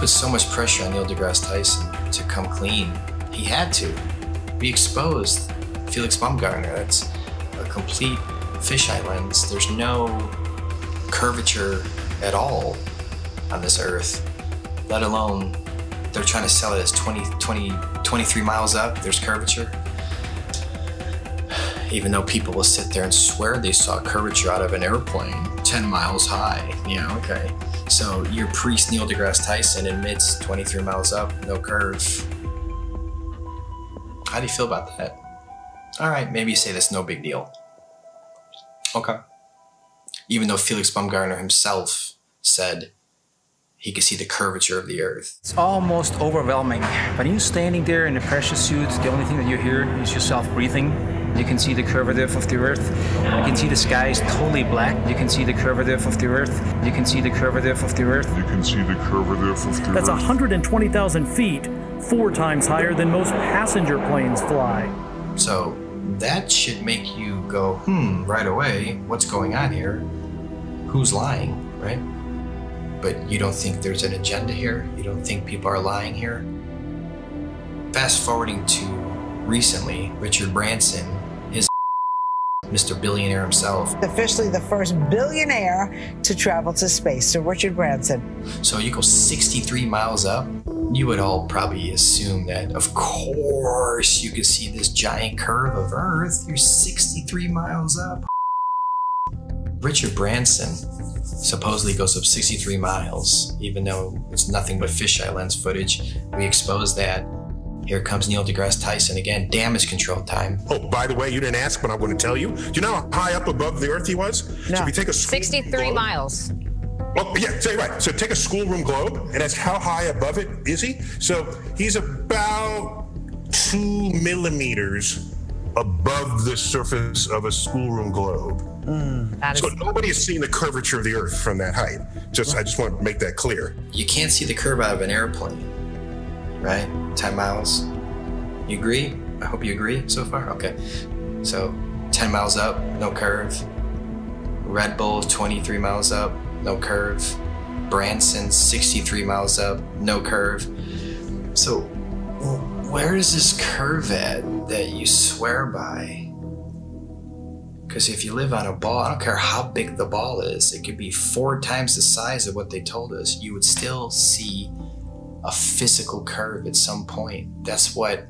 So much pressure on Neil deGrasse Tyson to come clean. He had to. We exposed Felix Baumgartner. That's a complete fisheye lens. There's no curvature at all on this Earth, let alone they're trying to sell it as 23 miles up, there's curvature. Even though people will sit there and swear they saw curvature out of an airplane 10 miles high. Yeah, okay. So your priest Neil deGrasse Tyson admits 23 miles up, no curve. How do you feel about that? All right, maybe you say that's no big deal. Okay. Even though Felix Baumgartner himself said he could see the curvature of the Earth. It's almost overwhelming. When you're standing there in a pressure suit, the only thing that you hear is yourself breathing. You can see the curvature of the Earth. You can see the sky is totally black. You can see the curvature of the Earth. You can see the curvature of the Earth. You can see the curvature of the Earth. That's 120,000 feet, 4 times higher than most passenger planes fly. So that should make you go, right away, what's going on here? Who's lying, right? But you don't think there's an agenda here? You don't think people are lying here? Fast forwarding to recently, Richard Branson, his Mr. Billionaire himself. Officially the first billionaire to travel to space, so Richard Branson. So you go 63 miles up, you would all probably assume that, of course, you could see this giant curve of Earth. You're 63 miles up. Richard Branson supposedly goes up 63 miles, even though it's nothing but fisheye lens footage. We exposed that. Here comes Neil deGrasse Tyson again, damage control time. Oh, by the way, you didn't ask, but I'm going to tell you. Do you know how high up above the Earth he was? No. So if you take a 63 miles. Oh, yeah, say right. So take a schoolroom globe, and that's how high above it is he? So he's about 2 millimeters above the surface of a schoolroom globe. So nobody has seen the curvature of the Earth from that height. I just want to make that clear. You can't see the curve out of an airplane, right? 10 miles. You agree? I hope you agree so far. Okay. So 10 miles up, no curve. Red Bull, 23 miles up, no curve. Branson, 63 miles up, no curve. So where is this curve at that you swear by? Because if you live on a ball, I don't care how big the ball is, it could be 4 times the size of what they told us, you would still see a physical curve at some point. That's what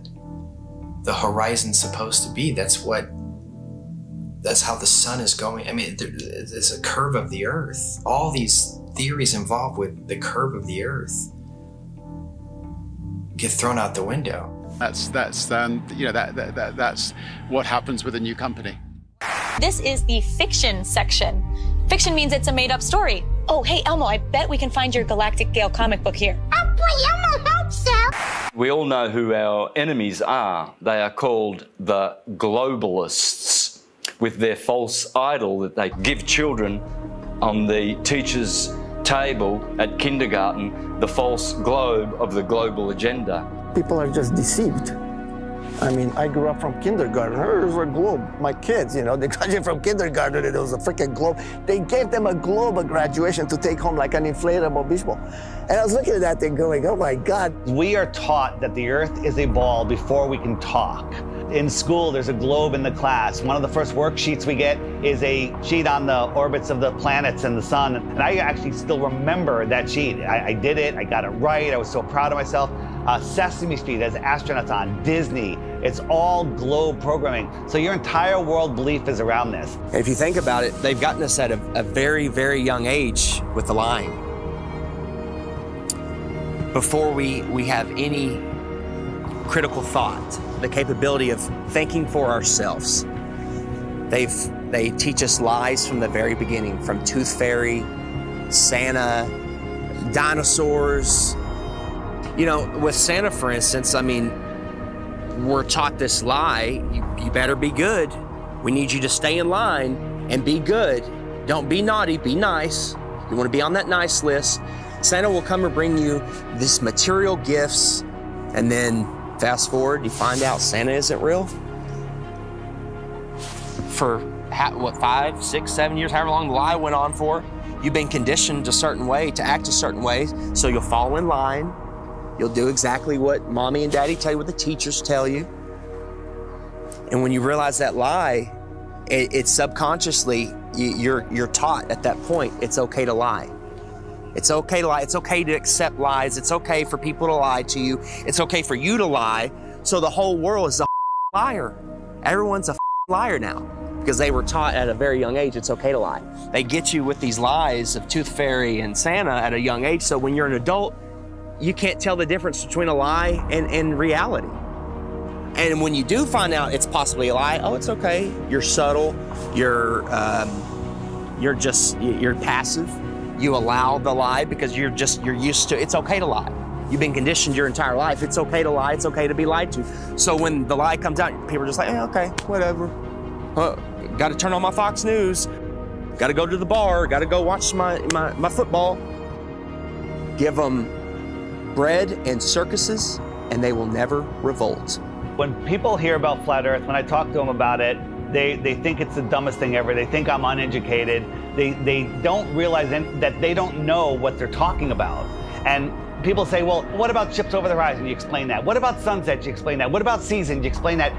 the horizon's supposed to be. That's how the sun is going. I mean, there's a curve of the Earth. All these theories involved with the curve of the Earth get thrown out the window. That's what happens with a new company. This is the fiction section. Fiction means it's a made-up story. Oh, hey, Elmo, I bet we can find your Galactic Gale comic book here. Oh, boy, Elmo hopes so. We all know who our enemies are. They are called the globalists, with their false idol that they give children on the teacher's table at kindergarten, the false globe of the global agenda. People are just deceived. I mean, I grew up from kindergarten. There's a globe. My kids, they graduated from kindergarten and there was a freaking globe. They gave them a globe at graduation to take home like an inflatable beach ball. And I was looking at that thing going, oh my God. We are taught that the Earth is a ball before we can talk. In school, there's a globe in the class. One of the first worksheets we get is a sheet on the orbits of the planets and the sun. And I actually still remember that sheet. I did it, I got it right, I was so proud of myself. Sesame Street has astronauts on, Disney. It's all globe programming. So your entire world belief is around this. If you think about it, they've gotten us at a very, very young age with the lying. Before we have any critical thought, the capability of thinking for ourselves. They teach us lies from the very beginning, from Tooth Fairy, Santa, dinosaurs. With Santa, for instance, I mean, we're taught this lie, you better be good. We need you to stay in line and be good. Don't be naughty, be nice. You want to be on that nice list. Santa will come and bring you these material gifts, and then fast forward, you find out Santa isn't real. For 5, 6, 7 years, however long the lie went on for, you've been conditioned a certain way, to act a certain way, so you'll fall in line. You'll do exactly what mommy and daddy tell you, what the teachers tell you. And when you realize that lie, it's subconsciously, you're taught at that point, it's okay to lie. It's okay to lie. It's okay to accept lies. It's okay for people to lie to you. It's okay for you to lie. So the whole world is a liar. Everyone's a liar now because they were taught at a very young age it's okay to lie. They get you with these lies of Tooth Fairy and Santa at a young age, so when you're an adult, you can't tell the difference between a lie and reality. And when you do find out it's possibly a lie, oh, it's okay. You're subtle. You're passive. You allow the lie because you're used to, it's okay to lie. You've been conditioned your entire life. It's okay to lie. It's okay to be lied to. So when the lie comes out, people are just like, okay, whatever. Got to turn on my Fox News. Got to go to the bar. Got to go watch my football. Give them bread and circuses, and they will never revolt. When people hear about Flat Earth, when I talk to them about it, they think it's the dumbest thing ever. They think I'm uneducated. They don't realize that they don't know what they're talking about. And people say, well, what about ships over the horizon? You explain that. What about sunsets? You explain that. What about seasons? You explain that.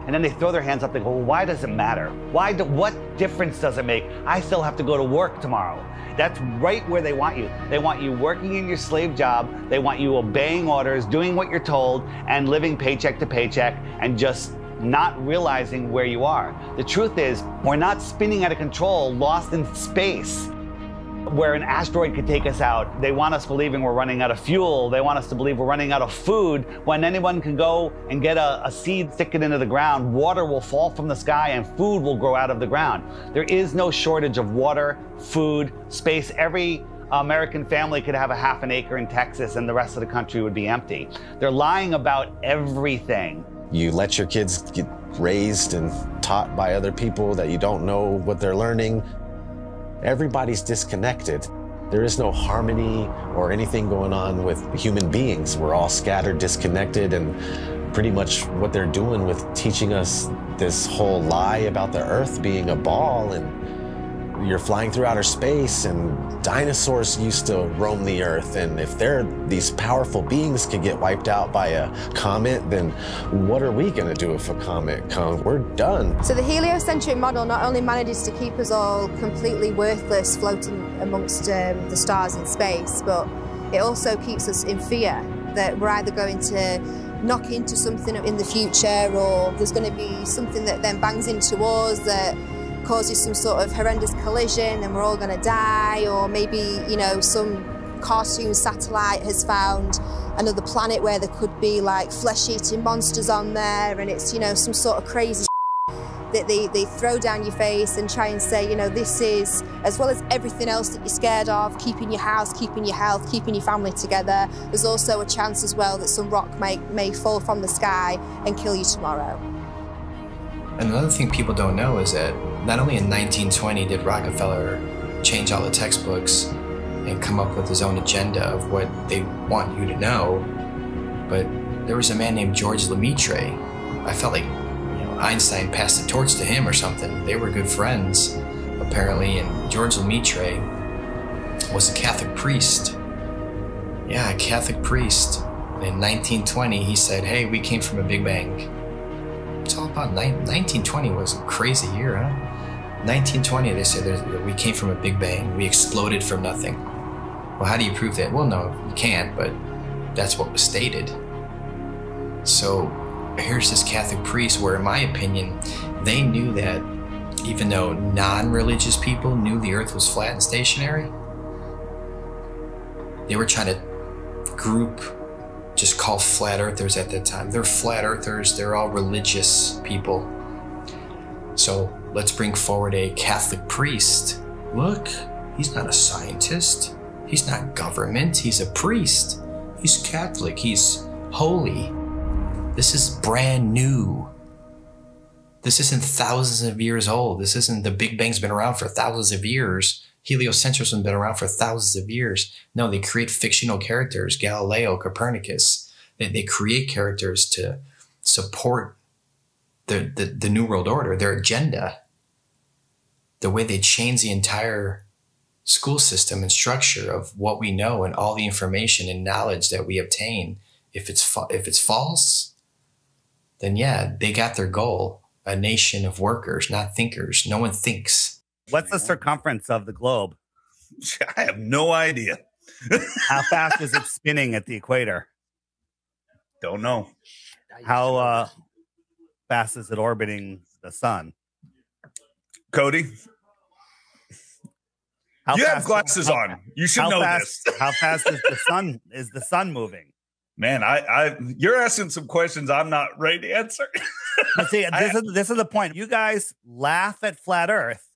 And then they throw their hands up and go, well, why does it matter? What difference does it make? I still have to go to work tomorrow. That's right where they want you. They want you working in your slave job. They want you obeying orders, doing what you're told, and living paycheck to paycheck, and just not realizing where you are. The truth is, we're not spinning out of control, lost in space, where an asteroid could take us out. They want us believing we're running out of fuel. They want us to believe we're running out of food, when anyone can go and get a seed, stick it into the ground, water will fall from the sky, and food will grow out of the ground. There is no shortage of water, food, space. Every American family could have a half an acre in Texas and the rest of the country would be empty. They're lying about everything. You let your kids get raised and taught by other people that you don't know what they're learning. Everybody's disconnected. There is no harmony or anything going on with human beings. We're all scattered, disconnected, and pretty much what they're doing with teaching us this whole lie about the Earth being a ball, and you're flying through outer space, and dinosaurs used to roam the Earth, and if these powerful beings could get wiped out by a comet, then what are we gonna do if a comet comes? We're done. So the heliocentric model not only manages to keep us all completely worthless floating amongst the stars in space, but it also keeps us in fear that we're either going to knock into something in the future, or there's going to be something that then bangs into us that causes some sort of horrendous collision and we're all going to die, or maybe, you know, some cartoon satellite has found another planet where there could be like flesh-eating monsters on there, and it's, you know, some sort of crazy that they throw down your face and try and say, you know, this is, as well as everything else that you're scared of, keeping your house, keeping your health, keeping your family together, there's also a chance as well that some rock may fall from the sky and kill you tomorrow. Another thing people don't know is that not only in 1920 did Rockefeller change all the textbooks and come up with his own agenda of what they want you to know, but there was a man named George Lemaitre. I felt like, you know, Einstein passed the torch to him or something. They were good friends, apparently, and George Lemaitre was a Catholic priest. Yeah, a Catholic priest. And in 1920, he said, hey, we came from a Big Bang. It's all about 1920 was a crazy year, huh? 1920, they said we came from a Big Bang. We exploded from nothing. Well, how do you prove that? Well, no, you can't, but that's what was stated. So here's this Catholic priest where, in my opinion, they knew that even though non-religious people knew the earth was flat and stationary, they were trying to group, just call flat earthers at that time. They're flat earthers, they're all religious people. So let's bring forward a Catholic priest. Look, he's not a scientist. He's not government, he's a priest. He's Catholic, he's holy. This is brand new. This isn't thousands of years old. This isn't the Big Bang's been around for thousands of years. Heliocentrism has been around for thousands of years. No, they create fictional characters, Galileo, Copernicus. They create characters to support the New World Order, their agenda. The way they change the entire school system and structure of what we know and all the information and knowledge that we obtain. If it's false, then yeah, they got their goal. A nation of workers, not thinkers. No one thinks. What's the circumference of the globe? I have no idea. How fast is it spinning at the equator? Don't know. How fast is it orbiting the sun? Cody? You have glasses on. You should know this. How fast is the sun moving? Man, you're asking some questions I'm not ready to answer. But see, this is the point. You guys laugh at flat Earth,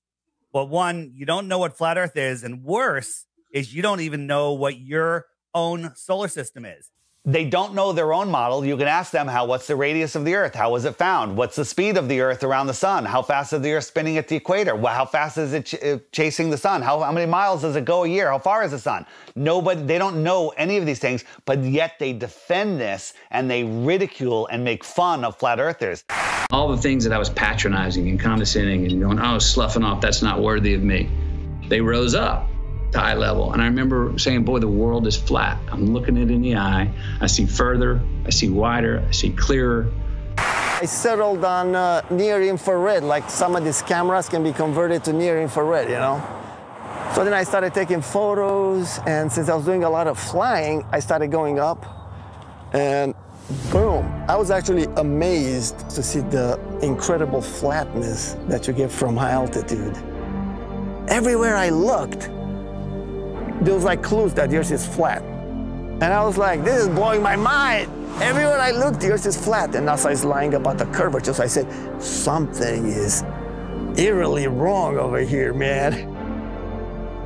but one, you don't know what flat Earth is, and worse is you don't even know what your own solar system is. They don't know their own model. You can ask them, what's the radius of the Earth? How was it found? What's the speed of the Earth around the sun? How fast is the Earth spinning at the equator? How fast is it chasing the sun? How many miles does it go a year? How far is the sun? They don't know any of these things, but yet they defend this and they ridicule and make fun of flat earthers. All the things that I was patronizing and condescending and going, oh, sloughing off, that's not worthy of me. They rose up to eye level. And I remember saying, boy, the world is flat. I'm looking it in the eye. I see further, I see wider, I see clearer. I settled on near infrared, like some of these cameras can be converted to near infrared, you know? So then I started taking photos, and since I was doing a lot of flying, I started going up, and boom. I was actually amazed to see the incredible flatness that you get from high altitude. Everywhere I looked, there was like clues that the Earth is flat. And I was like, this is blowing my mind. Everywhere I looked, the Earth is flat. And NASA is lying about the curvature. So I said, something is eerily wrong over here, man.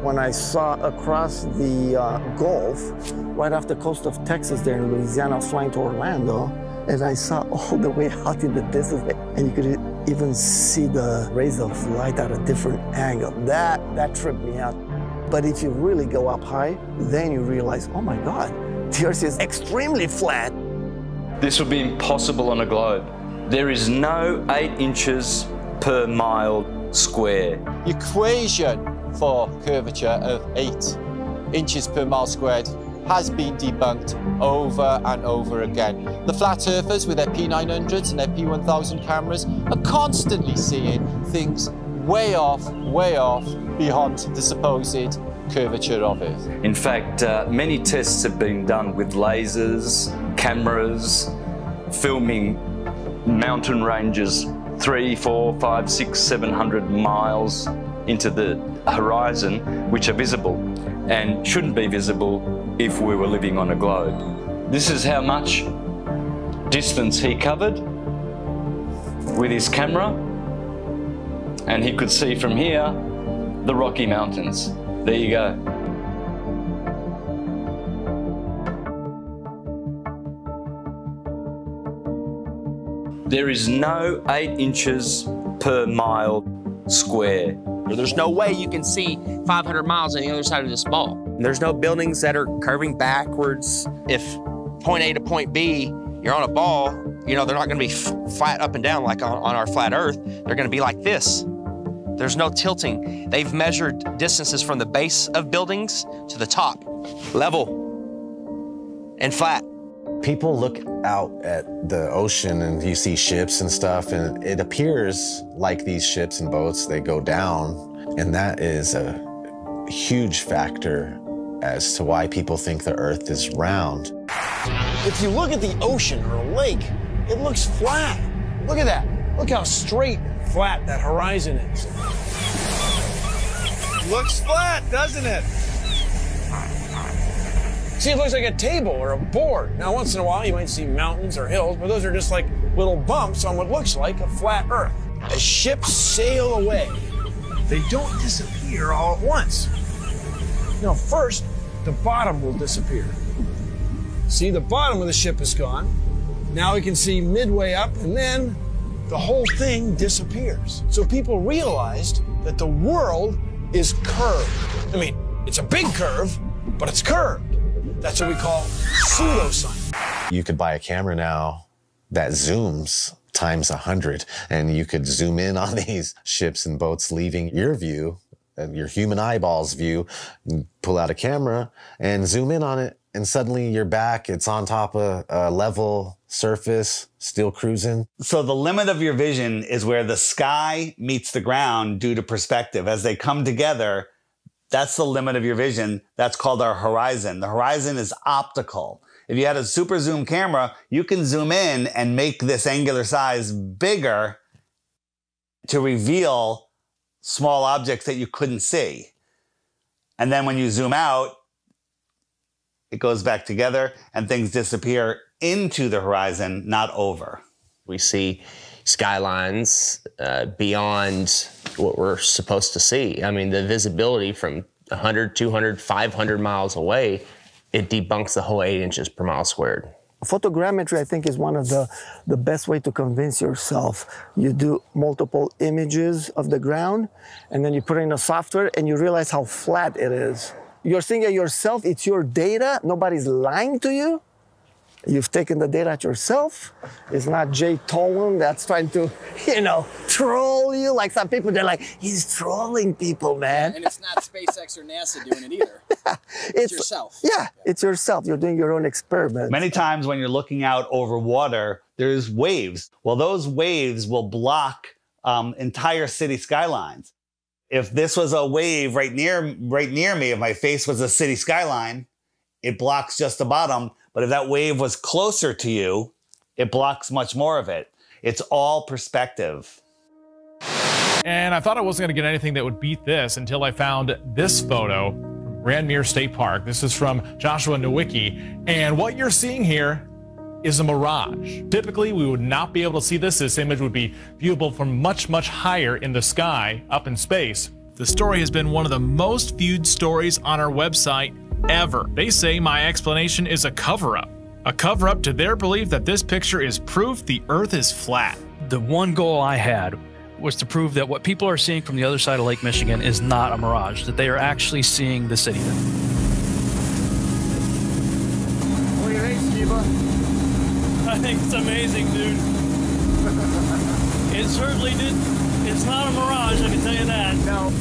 When I saw across the Gulf, right off the coast of Texas there in Louisiana, I was flying to Orlando, and I saw all the way out in the distance, and you could even see the rays of light at a different angle. That tripped me out. But if you really go up high, then you realize, oh my God, the Earth is extremely flat. This would be impossible on a globe. There is no 8 inches per mile square. Equation for curvature of 8 inches per mile squared has been debunked over and over again. The flat earthers with their P900s and their P1000 cameras are constantly seeing things way off beyond the supposed curvature of Earth. In fact, many tests have been done with lasers, cameras, filming mountain ranges 300, 400, 500, 600, 700 miles into the horizon, which are visible and shouldn't be visible if we were living on a globe. This is how much distance he covered with his camera, and he could see from here the Rocky Mountains. There you go. There is no 8 inches per mile square. There's no way you can see 500 miles on the other side of this ball. There's no buildings that are curving backwards. If point A to point B, you're on a ball, you know, they're not gonna be flat up and down like on our flat Earth. They're gonna be like this. There's no tilting. They've measured distances from the base of buildings to the top, level and flat. People look out at the ocean and you see ships and stuff, and it appears like these ships and boats, they go down, and that is a huge factor as to why people think the Earth is round. If you look at the ocean or a lake, it looks flat. Look at that. Look how straight and flat that horizon is. Looks flat, doesn't it? See, it looks like a table or a board. Now, once in a while, you might see mountains or hills, but those are just like little bumps on what looks like a flat Earth. As ships sail away, they don't disappear all at once. No, first, the bottom will disappear. See, the bottom of the ship is gone. Now we can see midway up, and then the whole thing disappears. So people realized that the world is curved. I mean, it's a big curve, but it's curved. That's what we call pseudoscience. You could buy a camera now that zooms times 100, and you could zoom in on these ships and boats leaving your view, your human eyeballs view, pull out a camera and zoom in on it, and suddenly you're back. It's on top of a level surface, still cruising. So the limit of your vision is where the sky meets the ground due to perspective. As they come together, that's the limit of your vision. That's called our horizon. The horizon is optical. If you had a super zoom camera, you can zoom in and make this angular size bigger to reveal small objects that you couldn't see. And then when you zoom out, it goes back together and things disappear into the horizon, not over. We see skylines beyond what we're supposed to see. I mean, the visibility from 100, 200, 500 miles away, it debunks the whole 8 inches per mile squared. Photogrammetry, I think, is one of the best way to convince yourself. You do multiple images of the ground, and then you put it in a software, and you realize how flat it is. You're seeing it yourself. It's your data. Nobody's lying to you. You've taken the data yourself. It's not Jay Tolan that's trying to, troll you. Like some people, they're like, he's trolling people, man. And it's not SpaceX or NASA doing it either. It's yourself. Yeah, it's yourself. You're doing your own experiment. Many times when you're looking out over water, there's waves. Well, those waves will block entire city skylines. If this was a wave right near me, if my face was a city skyline, it blocks just the bottom. But if that wave was closer to you, it blocks much more of it. It's all perspective. And I thought I wasn't going to get anything that would beat this until I found this photo from Grandmere State Park. This is from Joshua Nowicki. And what you're seeing here is a mirage. Typically, we would not be able to see this. This image would be viewable from much, much higher in the sky, up in space. The story has been one of the most viewed stories on our website ever. They say my explanation is a cover-up. A cover-up to their belief that this picture is proof the Earth is flat. The one goal I had was to prove that what people are seeing from the other side of Lake Michigan is not a mirage, that they are actually seeing the city. What do you think, Skiba? I think it's amazing, dude. It certainly did. It's not a mirage, I can tell you that. No.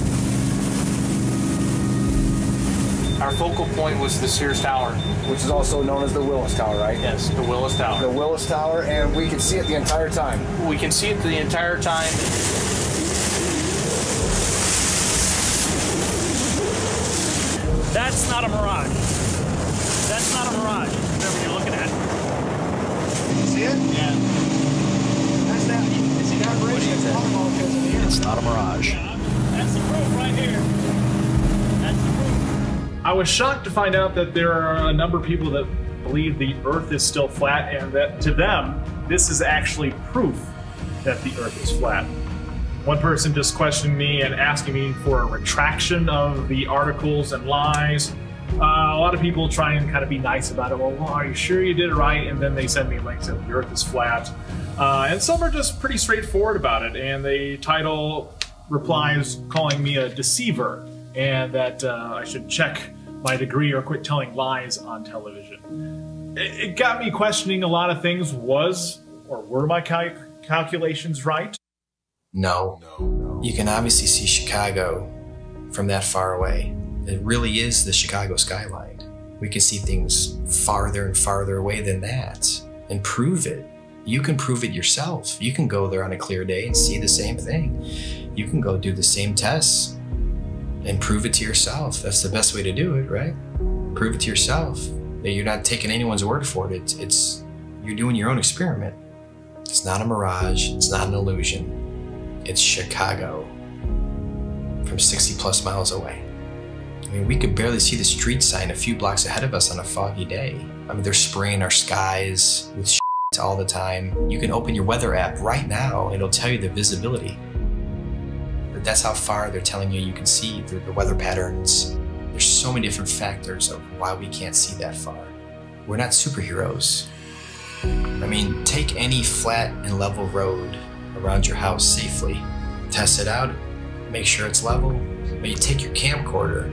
Our focal point was the Sears Tower, Which is also known as the Willis Tower, right? Yes, the Willis Tower. The Willis Tower, and we can see it the entire time. We can see it the entire time. That's not a mirage. That's not a mirage, whatever you're looking at. See it? Yeah. That's that. See that bridge? It's not a mirage. That's the proof right here. That's the proof. I was shocked to find out that there are a number of people that believe the Earth is still flat, and that to them, this is actually proof that the Earth is flat. One person just questioned me and asking me for a retraction of the articles and lies. A lot of people try and kind of be nice about it. Well, are you sure you did it right? And then they send me links of the Earth is flat. And some are just pretty straightforward about it, and they title replies calling me a deceiver, and that I should check my degree or quit telling lies on television. It got me questioning a lot of things. Were my calculations right? No. You can obviously see Chicago from that far away. It really is the Chicago skyline. We can see things farther and farther away than that and prove it. You can prove it yourself. You can go there on a clear day and see the same thing. You can go do the same tests and prove it to yourself. That's the best way to do it, right? Prove it to yourself. You're not taking anyone's word for it. You're doing your own experiment. It's not a mirage. It's not an illusion. It's Chicago from 60 plus miles away. I mean, we could barely see the street sign a few blocks ahead of us on a foggy day. I mean, they're spraying our skies with shit all the time. You can open your weather app right now and it'll tell you the visibility. But that's how far they're telling you can see the weather patterns. There's so many different factors of why we can't see that far. We're not superheroes. I mean, take any flat and level road around your house safely. Test it out, make sure it's level. But you take your camcorder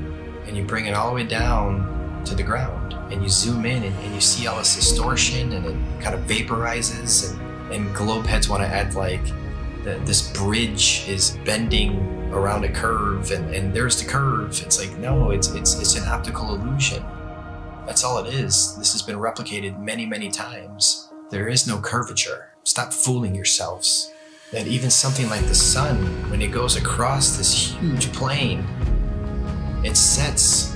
and you bring it all the way down to the ground and you zoom in and you see all this distortion and it kind of vaporizes and globe heads want to act like this bridge is bending around a curve and there's the curve. It's like, no, it's an optical illusion. That's all it is. This has been replicated many, many times. There is no curvature. Stop fooling yourselves. That even something like the sun, when it goes across this huge plane, it sets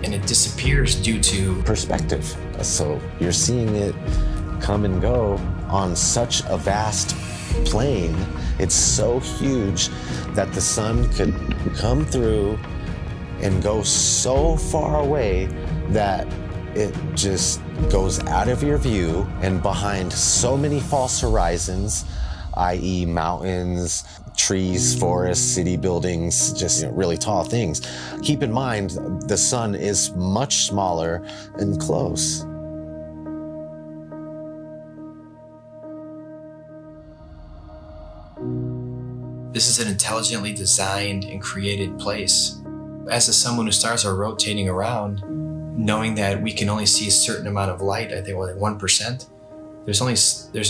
and it disappears due to perspective. So you're seeing it come and go on such a vast plane. It's so huge that the sun could come through and go so far away that it just goes out of your view and behind so many false horizons, i.e. mountains, trees, forests, city buildings, just really tall things. Keep in mind, the sun is much smaller and close. This is an intelligently designed and created place. As the sun, moon, and stars are rotating around, knowing that we can only see a certain amount of light, I think like 1%, there's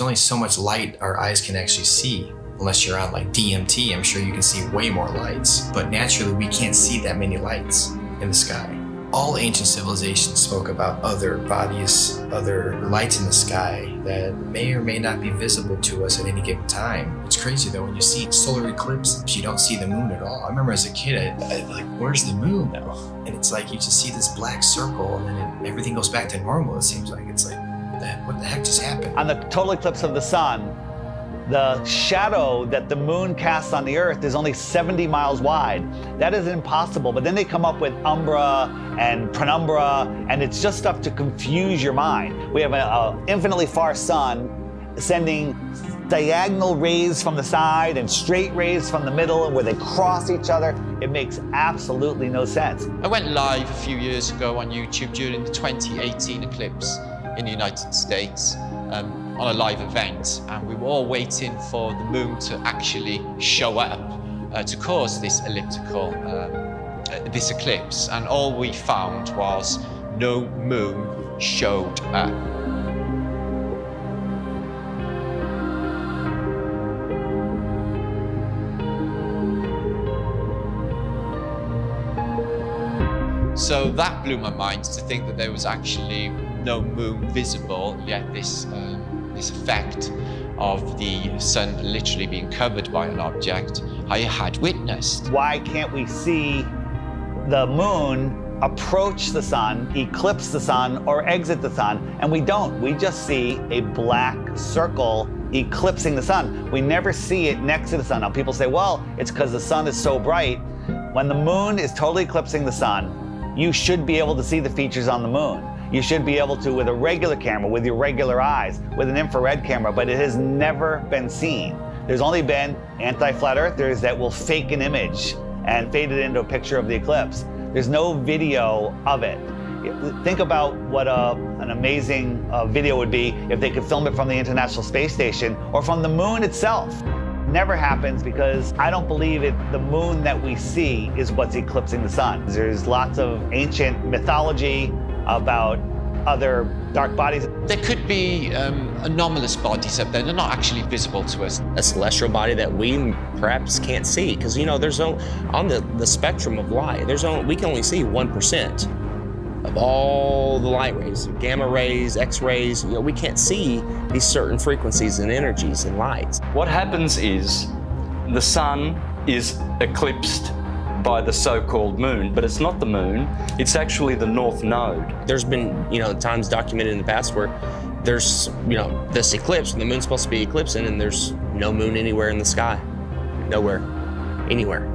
only so much light our eyes can actually see. Unless you're on like DMT, I'm sure you can see way more lights. But naturally, we can't see that many lights in the sky. All ancient civilizations spoke about other bodies, other lights in the sky that may or may not be visible to us at any given time. It's crazy though, when you see solar eclipse, you don't see the moon at all. I remember as a kid, I like, where's the moon now? And it's like you just see this black circle and then everything goes back to normal, it seems like. It's like, what the heck just happened? On the total eclipse of the sun, the shadow that the moon casts on the earth is only 70 miles wide. That is impossible, but then they come up with umbra and penumbra, and it's just stuff to confuse your mind. We have an infinitely far sun sending diagonal rays from the side and straight rays from the middle, and where they cross each other. It makes absolutely no sense. I went live a few years ago on YouTube during the 2018 eclipse in the United States. On a live event, and we were all waiting for the moon to actually show up to cause this elliptical, this eclipse, and all we found was no moon showed up. So that blew my mind, to think that there was actually no moon visible, yet this effect of the sun literally being covered by an object I had witnessed. Why can't we see the moon approach the sun, eclipse the sun, or exit the sun? And we don't. We just see a black circle eclipsing the sun. We never see it next to the sun. Now people say, well, it's because the sun is so bright. When the moon is totally eclipsing the sun, you should be able to see the features on the moon. You should be able to with a regular camera, with your regular eyes, with an infrared camera, but it has never been seen. There's only been anti-flat earthers that will fake an image and fade it into a picture of the eclipse. There's no video of it. Think about what an amazing video would be if they could film it from the International Space Station or from the moon itself. Never happens, because I don't believe the moon that we see is what's eclipsing the sun. There's lots of ancient mythology about other dark bodies. There could be anomalous bodies up there. They're not actually visible to us. A celestial body that we perhaps can't see, because there's on the spectrum of light, we can only see 1% of all the light rays, gamma rays, X-rays. We can't see these certain frequencies and energies and lights. What happens is the sun is eclipsed by the so-called moon, but it's not the moon, it's actually the north node. There's been, times documented in the past where there's, this eclipse, and the moon's supposed to be eclipsing, and there's no moon anywhere in the sky. Nowhere. Anywhere.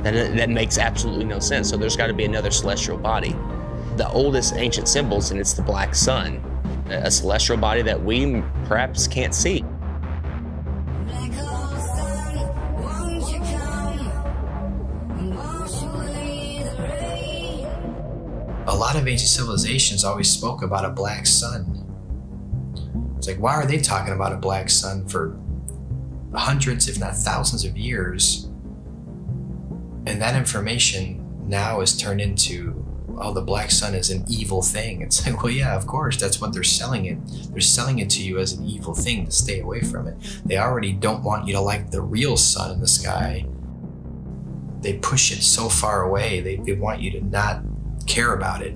That makes absolutely no sense. So there's got to be another celestial body. The oldest ancient symbols, and it's the black sun, a celestial body that we perhaps can't see. A lot of ancient civilizations always spoke about a black sun. It's like, why are they talking about a black sun for hundreds, if not thousands of years? And that information now is turned into, oh, the black sun is an evil thing. It's like, well, yeah, of course, that's what they're selling it. They're selling it to you as an evil thing to stay away from it. They already don't want you to like the real sun in the sky. They push it so far away. They want you to not care about it.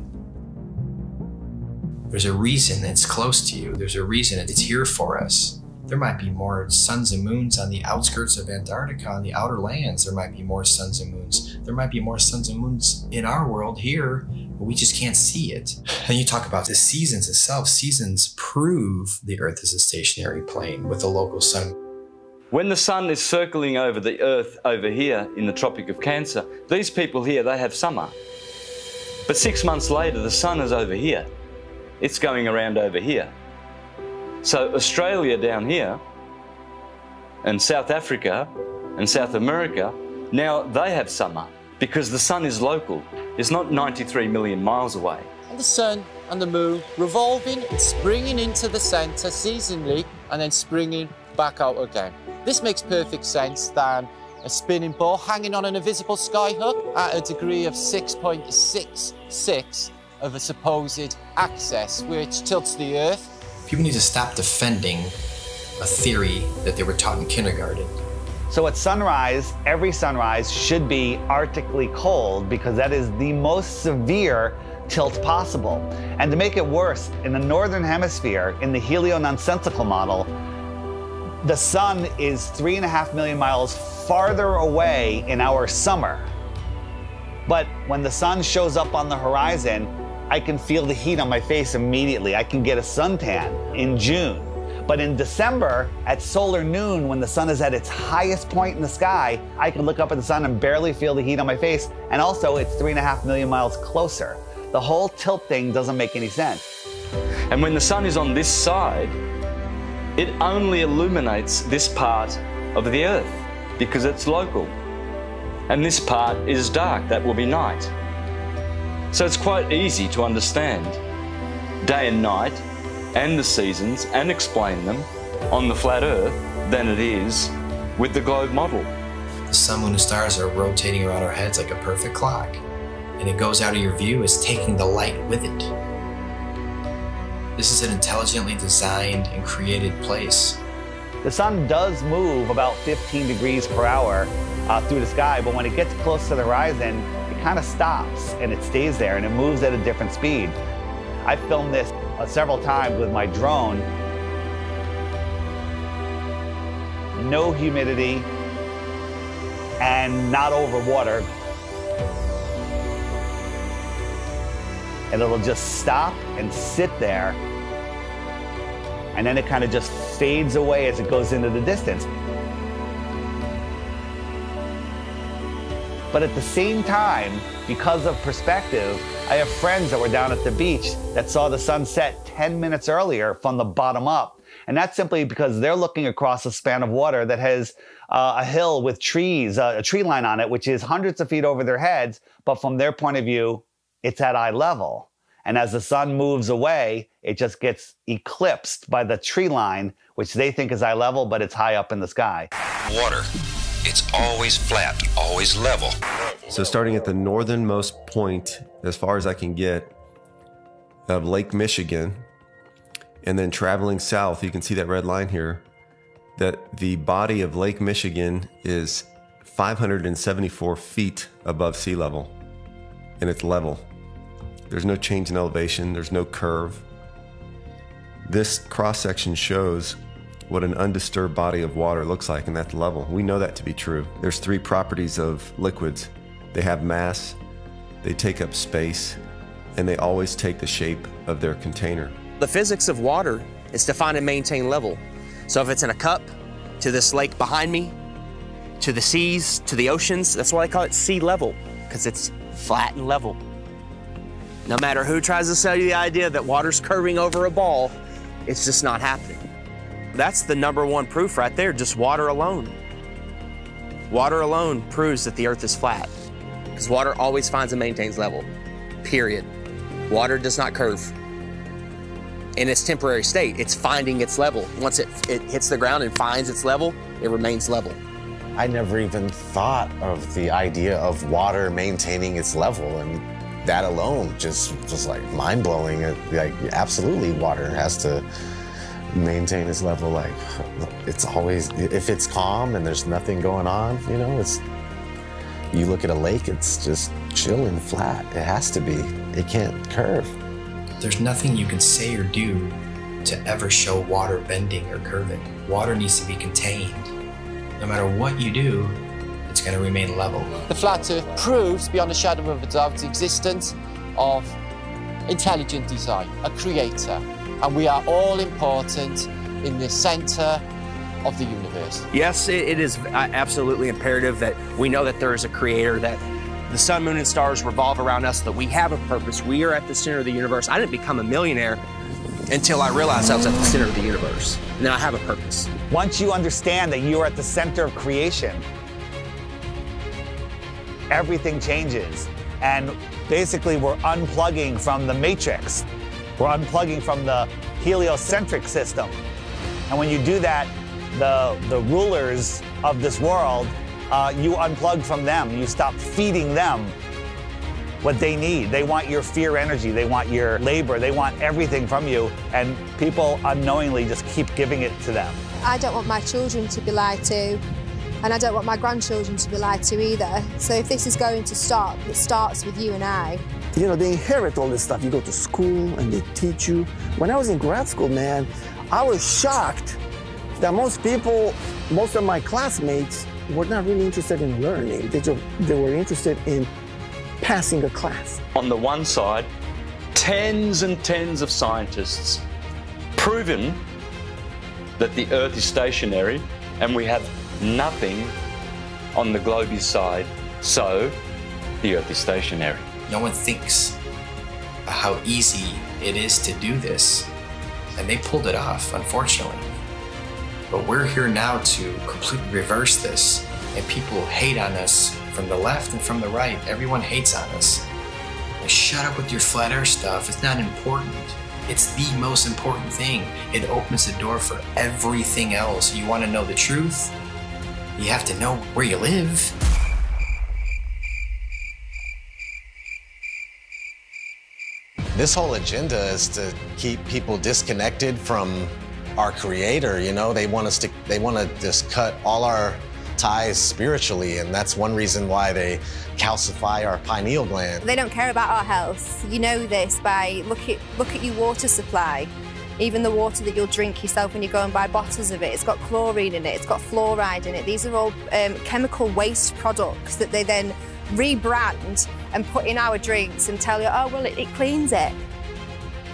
There's a reason it's close to you. There's a reason it's here for us. There might be more suns and moons on the outskirts of Antarctica, on the outer lands. There might be more suns and moons. There might be more suns and moons in our world here, but we just can't see it. And you talk about the seasons itself. Seasons prove the Earth is a stationary plane with a local sun. When the sun is circling over the Earth over here in the Tropic of Cancer, these people here, they have summer. But 6 months later, the sun is over here. It's going around over here. So Australia down here, and South Africa, and South America, now they have summer, because the sun is local. It's not 93 million miles away. And the sun and the moon revolving and springing into the center seasonally, and then springing back out again. This makes perfect sense than a spinning ball hanging on an invisible skyhook at a degree of 6.66 of a supposed axis, which tilts the Earth. People need to stop defending a theory that they were taught in kindergarten. So at sunrise, every sunrise should be arctically cold because that is the most severe tilt possible. And to make it worse, in the northern hemisphere, in the heliononsensical model, the sun is 3.5 million miles farther away in our summer. But when the sun shows up on the horizon, I can feel the heat on my face immediately. I can get a suntan in June. But in December, at solar noon, when the sun is at its highest point in the sky, I can look up at the sun and barely feel the heat on my face. And also, it's 3.5 million miles closer. The whole tilt thing doesn't make any sense. And when the sun is on this side, it only illuminates this part of the Earth because it's local. And this part is dark, that will be night. So it's quite easy to understand day and night and the seasons and explain them on the flat Earth than it is with the globe model. The sun, moon, and stars are rotating around our heads like a perfect clock, and it goes out of your view as taking the light with it. This is an intelligently designed and created place. The sun does move about 15 degrees per hour through the sky, but when it gets close to the horizon, it kind of stops and it stays there and it moves at a different speed. I filmed this several times with my drone. No humidity and not over water. And it'll just stop and sit there. And then it kind of just fades away as it goes into the distance. But at the same time, because of perspective, I have friends that were down at the beach that saw the sunset 10 minutes earlier from the bottom up. And that's simply because they're looking across a span of water that has a hill with trees, a tree line on it, which is hundreds of feet over their heads. But from their point of view, it's at eye level. And as the sun moves away, it just gets eclipsed by the tree line, which they think is eye level, but it's high up in the sky. Water. It's always flat, always level. So starting at the northernmost point, as far as I can get, of Lake Michigan, and then traveling south, you can see that red line here, that the body of Lake Michigan is 574 feet above sea level, and it's level. There's no change in elevation, there's no curve. This cross-section shows what an undisturbed body of water looks like, and that's level. We know that to be true. There's three properties of liquids. They have mass, they take up space, and they always take the shape of their container. The physics of water is to find and maintain level. So if it's in a cup, to this lake behind me, to the seas, to the oceans, that's why I call it sea level, because it's flat and level. No matter who tries to sell you the idea that water's curving over a ball, it's just not happening. That's the #1 proof right there, just water alone. Water alone proves that the Earth is flat, because water always finds and maintains level, period. Water does not curve. In its temporary state, it's finding its level. Once it hits the ground and finds its level, it remains level. I never even thought of the idea of water maintaining its level, and that alone just like mind-blowing. Like, absolutely, water has to maintain its level. Like, it's always, if it's calm and there's nothing going on, you know, you look at a lake, it's just chill and flat. It has to be. It can't curve. There's nothing you can say or do to ever show water bending or curving. Water needs to be contained. No matter what you do, it's going to remain level. The flat Earth proves beyond a shadow of a doubt the existence of intelligent design, a creator, and we are all important in the center of the universe. Yes, it is absolutely imperative that we know that there is a creator, that the sun, moon, and stars revolve around us, that we have a purpose. We are at the center of the universe. I didn't become a millionaire until I realized I was at the center of the universe. Now I have a purpose. Once you understand that you are at the center of creation, everything changes. And basically, we're unplugging from the matrix. We're unplugging from the heliocentric system. And when you do that, the rulers of this world, you unplug from them. You stop feeding them what they need. They want your fear energy. They want your labor. They want everything from you. And people unknowingly just keep giving it to them. I don't want my children to be lied to. And I don't want my grandchildren to be lied to either. So if this is going to stop, it starts with you and I. You know, they inherit all this stuff. You go to school and they teach you. When I was in grad school, man, I was shocked that most of my classmates were not really interested in learning. They were interested in passing a class. On the one side, tens and tens of scientists proven that the Earth is stationary, and we have nothing on the globe's side, so the Earth is stationary. No one thinks how easy it is to do this, and they pulled it off, unfortunately. But we're here now to completely reverse this, and people hate on us from the left and from the right. Everyone hates on us. Like, shut up with your flat earth stuff. It's not important. It's the most important thing. It opens the door for everything else. You want to know the truth? You have to know where you live. This whole agenda is to keep people disconnected from our creator, you know? They want to just cut all our ties spiritually, and that's one reason why they calcify our pineal gland. They don't care about our health. You know this by look at your water supply. Even the water that you'll drink yourself when you go and buy bottles of it, it's got chlorine in it, it's got fluoride in it. These are all chemical waste products that they then rebrand and put in our drinks and tell you, oh, well, it cleans it.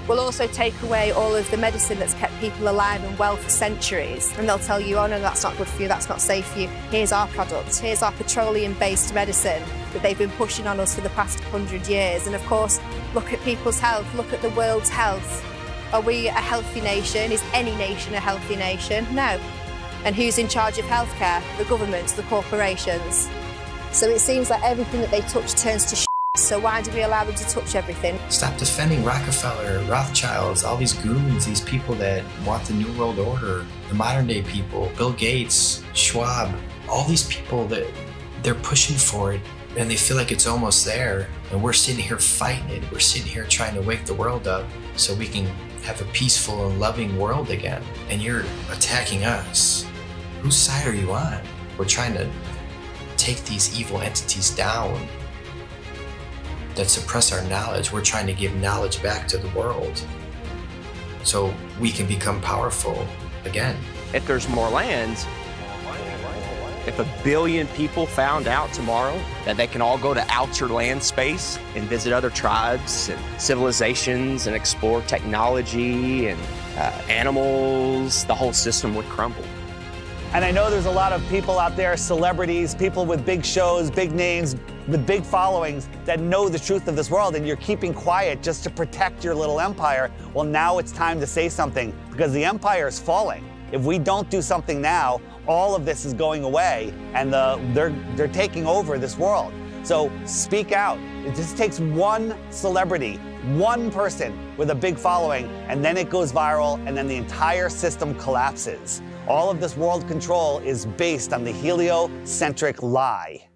We'll also take away all of the medicine that's kept people alive and well for centuries. And they'll tell you, oh no, that's not good for you, that's not safe for you. Here's our product, here's our petroleum-based medicine that they've been pushing on us for the past 100 years. And of course, look at people's health, look at the world's health. Are we a healthy nation? Is any nation a healthy nation? No. And who's in charge of healthcare? The governments, the corporations. So it seems like everything that they touch turns to shit. So why do we allow them to touch everything? Stop defending Rockefeller, Rothschilds, all these goons, these people that want the New World Order, the modern day people, Bill Gates, Schwab, all these people that they're pushing for it and they feel like it's almost there. And we're sitting here fighting it. We're sitting here trying to wake the world up so we can have a peaceful and loving world again. And you're attacking us. Whose side are you on? We're trying to take these evil entities down that suppress our knowledge. We're trying to give knowledge back to the world so we can become powerful again. If there's more land, if 1 billion people found out tomorrow that they can all go to outer land space and visit other tribes and civilizations and explore technology and animals, the whole system would crumble. And I know there's a lot of people out there, celebrities, people with big shows, big names, with big followings that know the truth of this world, and you're keeping quiet just to protect your little empire. Well, now it's time to say something because the empire is falling. If we don't do something now, all of this is going away and they're taking over this world. So speak out. It just takes one celebrity, one person with a big following, and then it goes viral and then the entire system collapses. All of this world control is based on the heliocentric lie.